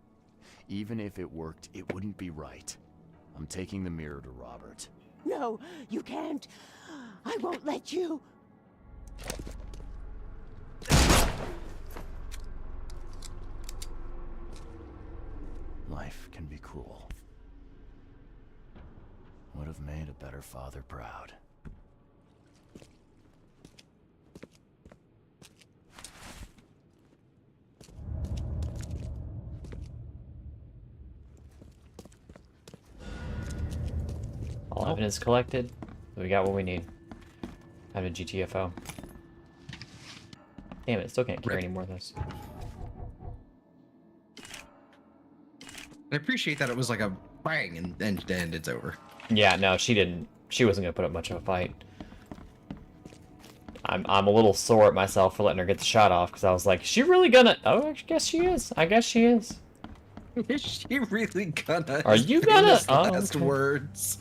Speaker 4: Even if it worked, it wouldn't be right. I'm taking the mirror to Robert.
Speaker 3: No, you can't. I won't let you.
Speaker 4: Life can be cruel. Would have made a better father proud.
Speaker 1: I'll evidence collected. We got what we need. Have a GTFO. Damn it, still can't carry any more of those.
Speaker 7: I appreciate that it was like a bang and it's over.
Speaker 1: Yeah, no, she didn't. She wasn't gonna put up much of a fight. I'm a little sore at myself for letting her get the shot off because I was like, is she really gonna? Oh, I guess she is. I guess she is.
Speaker 7: Is she really gonna?
Speaker 1: Are you gonna?
Speaker 7: Famous
Speaker 1: Oh,
Speaker 7: last
Speaker 1: okay.
Speaker 7: words.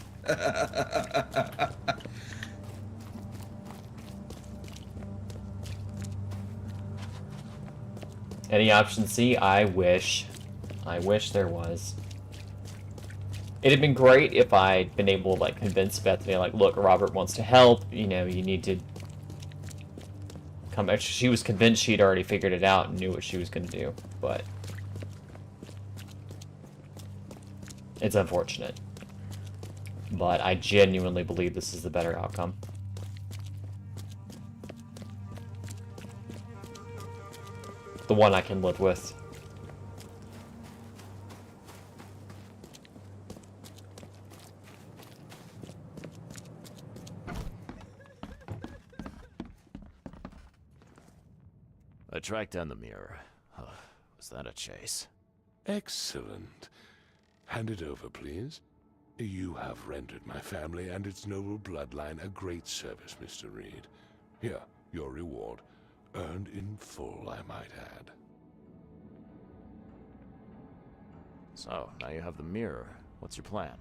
Speaker 1: Any option C? I wish. I wish there was. It'd been great if I'd been able to like convince Bethany, like, look, Robert wants to help. You know, you need to come. Actually, she was convinced she'd already figured it out and knew what she was going to do, but it's unfortunate. But I genuinely believe this is the better outcome. The one I can live with.
Speaker 4: I tracked down the mirror. Was that a chase?
Speaker 6: Excellent. Hand it over, please. You have rendered my family and its noble bloodline a great service, Mr. Reed. Here, your reward. Earned in full, I might add.
Speaker 4: So, now you have the mirror. What's your plan?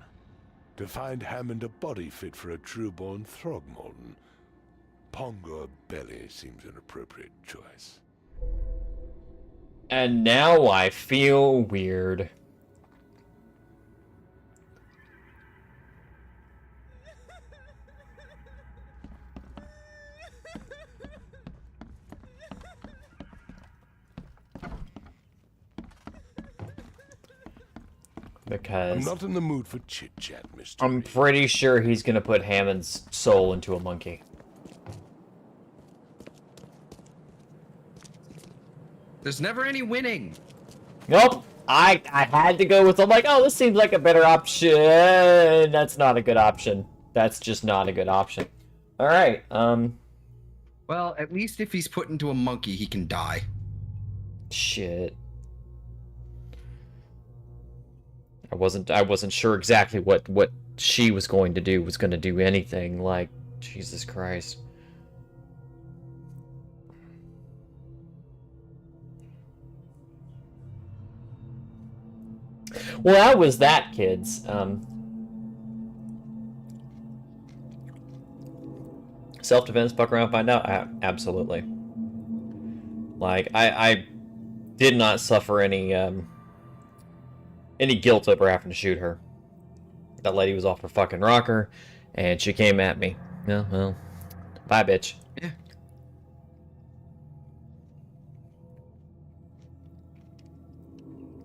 Speaker 6: To find Hammond a body fit for a true-born Throgmorton. Pongo Belly seems an appropriate choice.
Speaker 1: And now I feel weird. Because
Speaker 6: I'm not in the mood for chit-chat, Mr.
Speaker 1: I'm
Speaker 6: Reed.
Speaker 1: pretty sure he's gonna put Hammond's soul into a monkey.
Speaker 7: There's never any winning.
Speaker 1: Nope. I had to go with, I'm like, oh, this seems like a better option. That's not a good option. That's just not a good option. All right.
Speaker 7: Well, at least if he's put into a monkey, he can die.
Speaker 1: Shit. I wasn't sure exactly what she was going to do, was going to do anything. Like, Jesus Christ. Well, that was that, kids. Self-defense, fuck around, find out? Absolutely. Like, I did not suffer any guilt over having to shoot her. That lady was off her fucking rocker, and she came at me. No, well, bye, bitch.
Speaker 7: Yeah.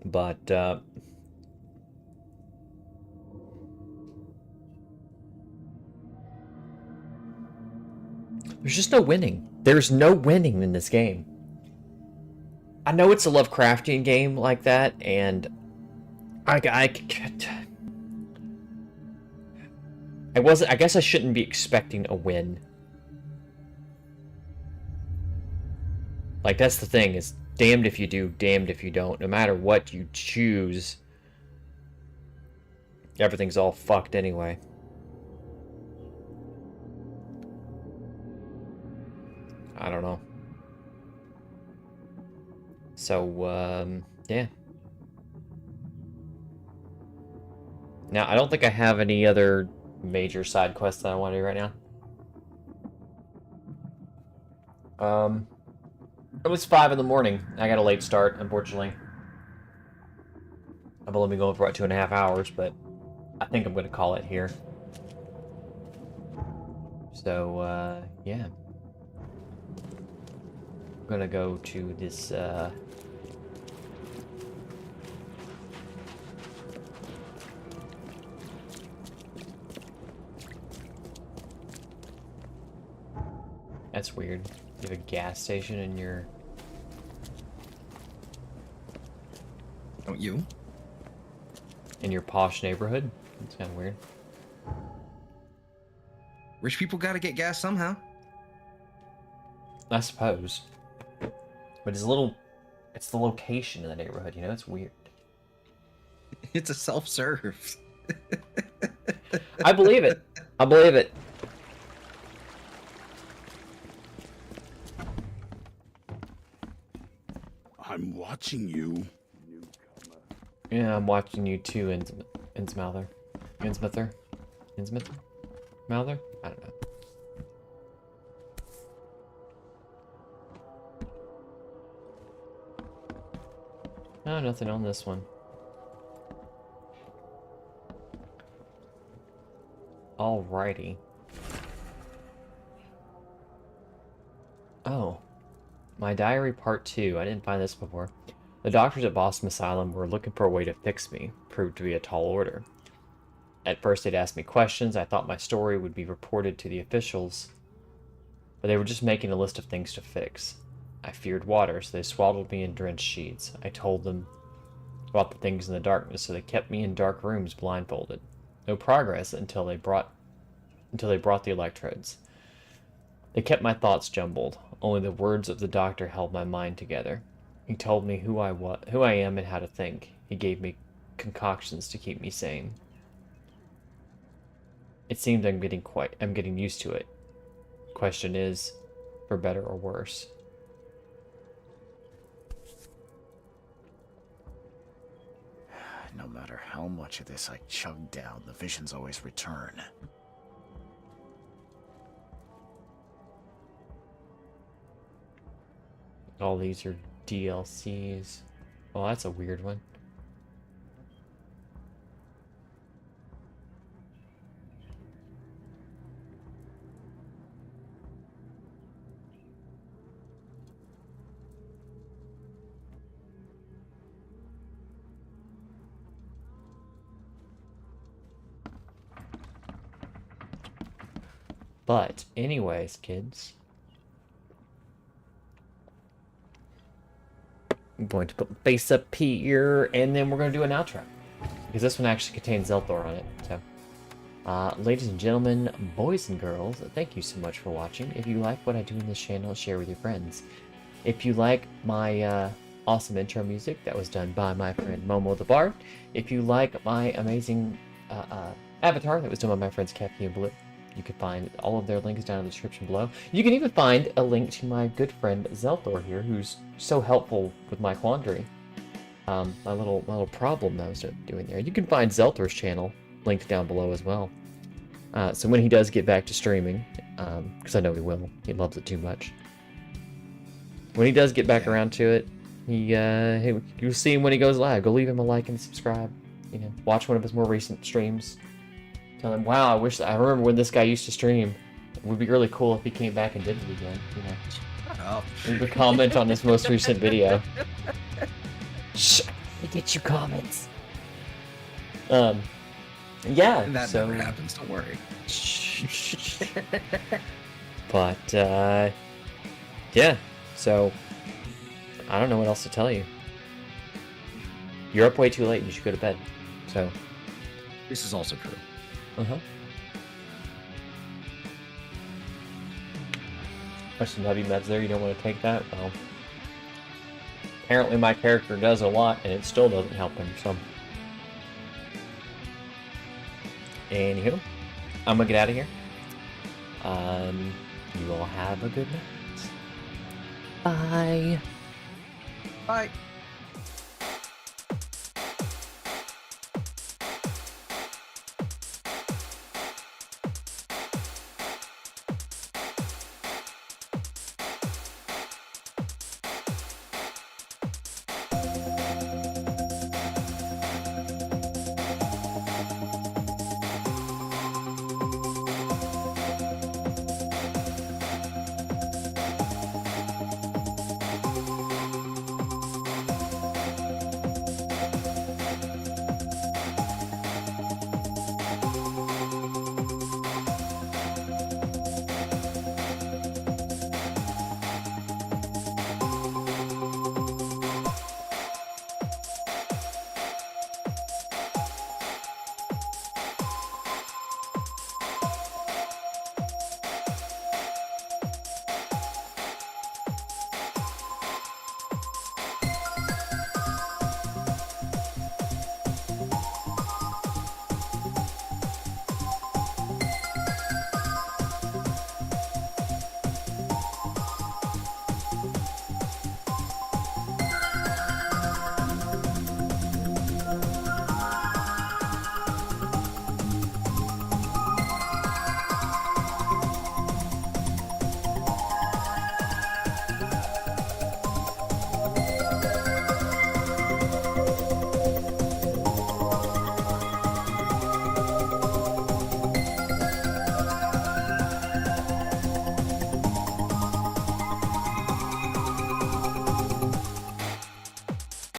Speaker 1: But, there's just no winning. There's no winning in this game. I know it's a Lovecraftian game like that, and I guess I shouldn't be expecting a win. Like, that's the thing, is damned if you do, damned if you don't. No matter what you choose, everything's all fucked anyway. I don't know. So, yeah. Now, I don't think I have any other major side quests that I want to do right now. It was 5 in the morning. I got a late start, unfortunately. I've only been going for about 2.5 hours, but I think I'm going to call it here. So, yeah. I'm going to go to this, That's weird. You have a gas station in your...
Speaker 7: Don't you?
Speaker 1: in your posh neighborhood? That's kind of weird.
Speaker 7: Rich people gotta get gas somehow.
Speaker 1: I suppose. But it's a little... It's the location in the neighborhood, you know? It's weird.
Speaker 7: It's a self-serve.
Speaker 1: I believe it. I believe it.
Speaker 2: I'm watching you.
Speaker 1: Yeah, I'm watching you too, Innsmouther. Innsmither? Innsmither? Mouther? I don't know. No, nothing on this one. Alrighty. Oh. My diary part 2. I didn't find this before. The doctors at Boston Asylum were looking for a way to fix me. Proved to be a tall order. At first they'd ask me questions. I thought my story would be reported to the officials. But they were just making a list of things to fix. I feared water, so they swaddled me in drenched sheets. I told them about the things in the darkness, so they kept me in dark rooms blindfolded. No progress until they brought the electrodes. They kept my thoughts jumbled. Only the words of the doctor held my mind together. He told me who I am and how to think. He gave me concoctions to keep me sane. It seems I'm getting used to it. Question is, for better or worse.
Speaker 4: No matter how much of this I chug down, the visions always return.
Speaker 1: All these are DLCs. Oh, that's a weird one. But anyways, kids, I'm going to put my face up here, and then we're going to do an outro, because this one actually contains Zelthor on it. So, ladies and gentlemen, boys and girls, thank you so much for watching. If you like what I do in this channel, share with your friends. If you like my awesome intro music that was done by my friend Momo the Bard, if you like my amazing avatar that was done by my friends Cappy and Blue, you can find all of their links down in the description below. You can even find a link to my good friend Zelthor here, who's so helpful with my quandary. My little problem that I was doing there. You can find Zelthor's channel linked down below as well. So when he does get back to streaming, because I know he will, he loves it too much. When he does get back around to it, you'll see him when he goes live. Go leave him a like and subscribe. You know, watch one of his more recent streams. Tell him, wow, I remember when this guy used to stream. It would be really cool if he came back and did it again, you know.
Speaker 7: Shut up.
Speaker 1: Leave a comment on this most recent video. Shh, we get you comments. Yeah,
Speaker 7: That
Speaker 1: so...
Speaker 7: never happens, don't worry.
Speaker 1: But, yeah, so, I don't know what else to tell you. You're up way too late, you should go to bed, so...
Speaker 7: This is also true.
Speaker 1: Uh-huh. There's some heavy meds there, you don't want to take that? Well, apparently my character does a lot, and it still doesn't help him, so... Anywho, I'm gonna get out of here. You all have a good night. Bye.
Speaker 7: Bye.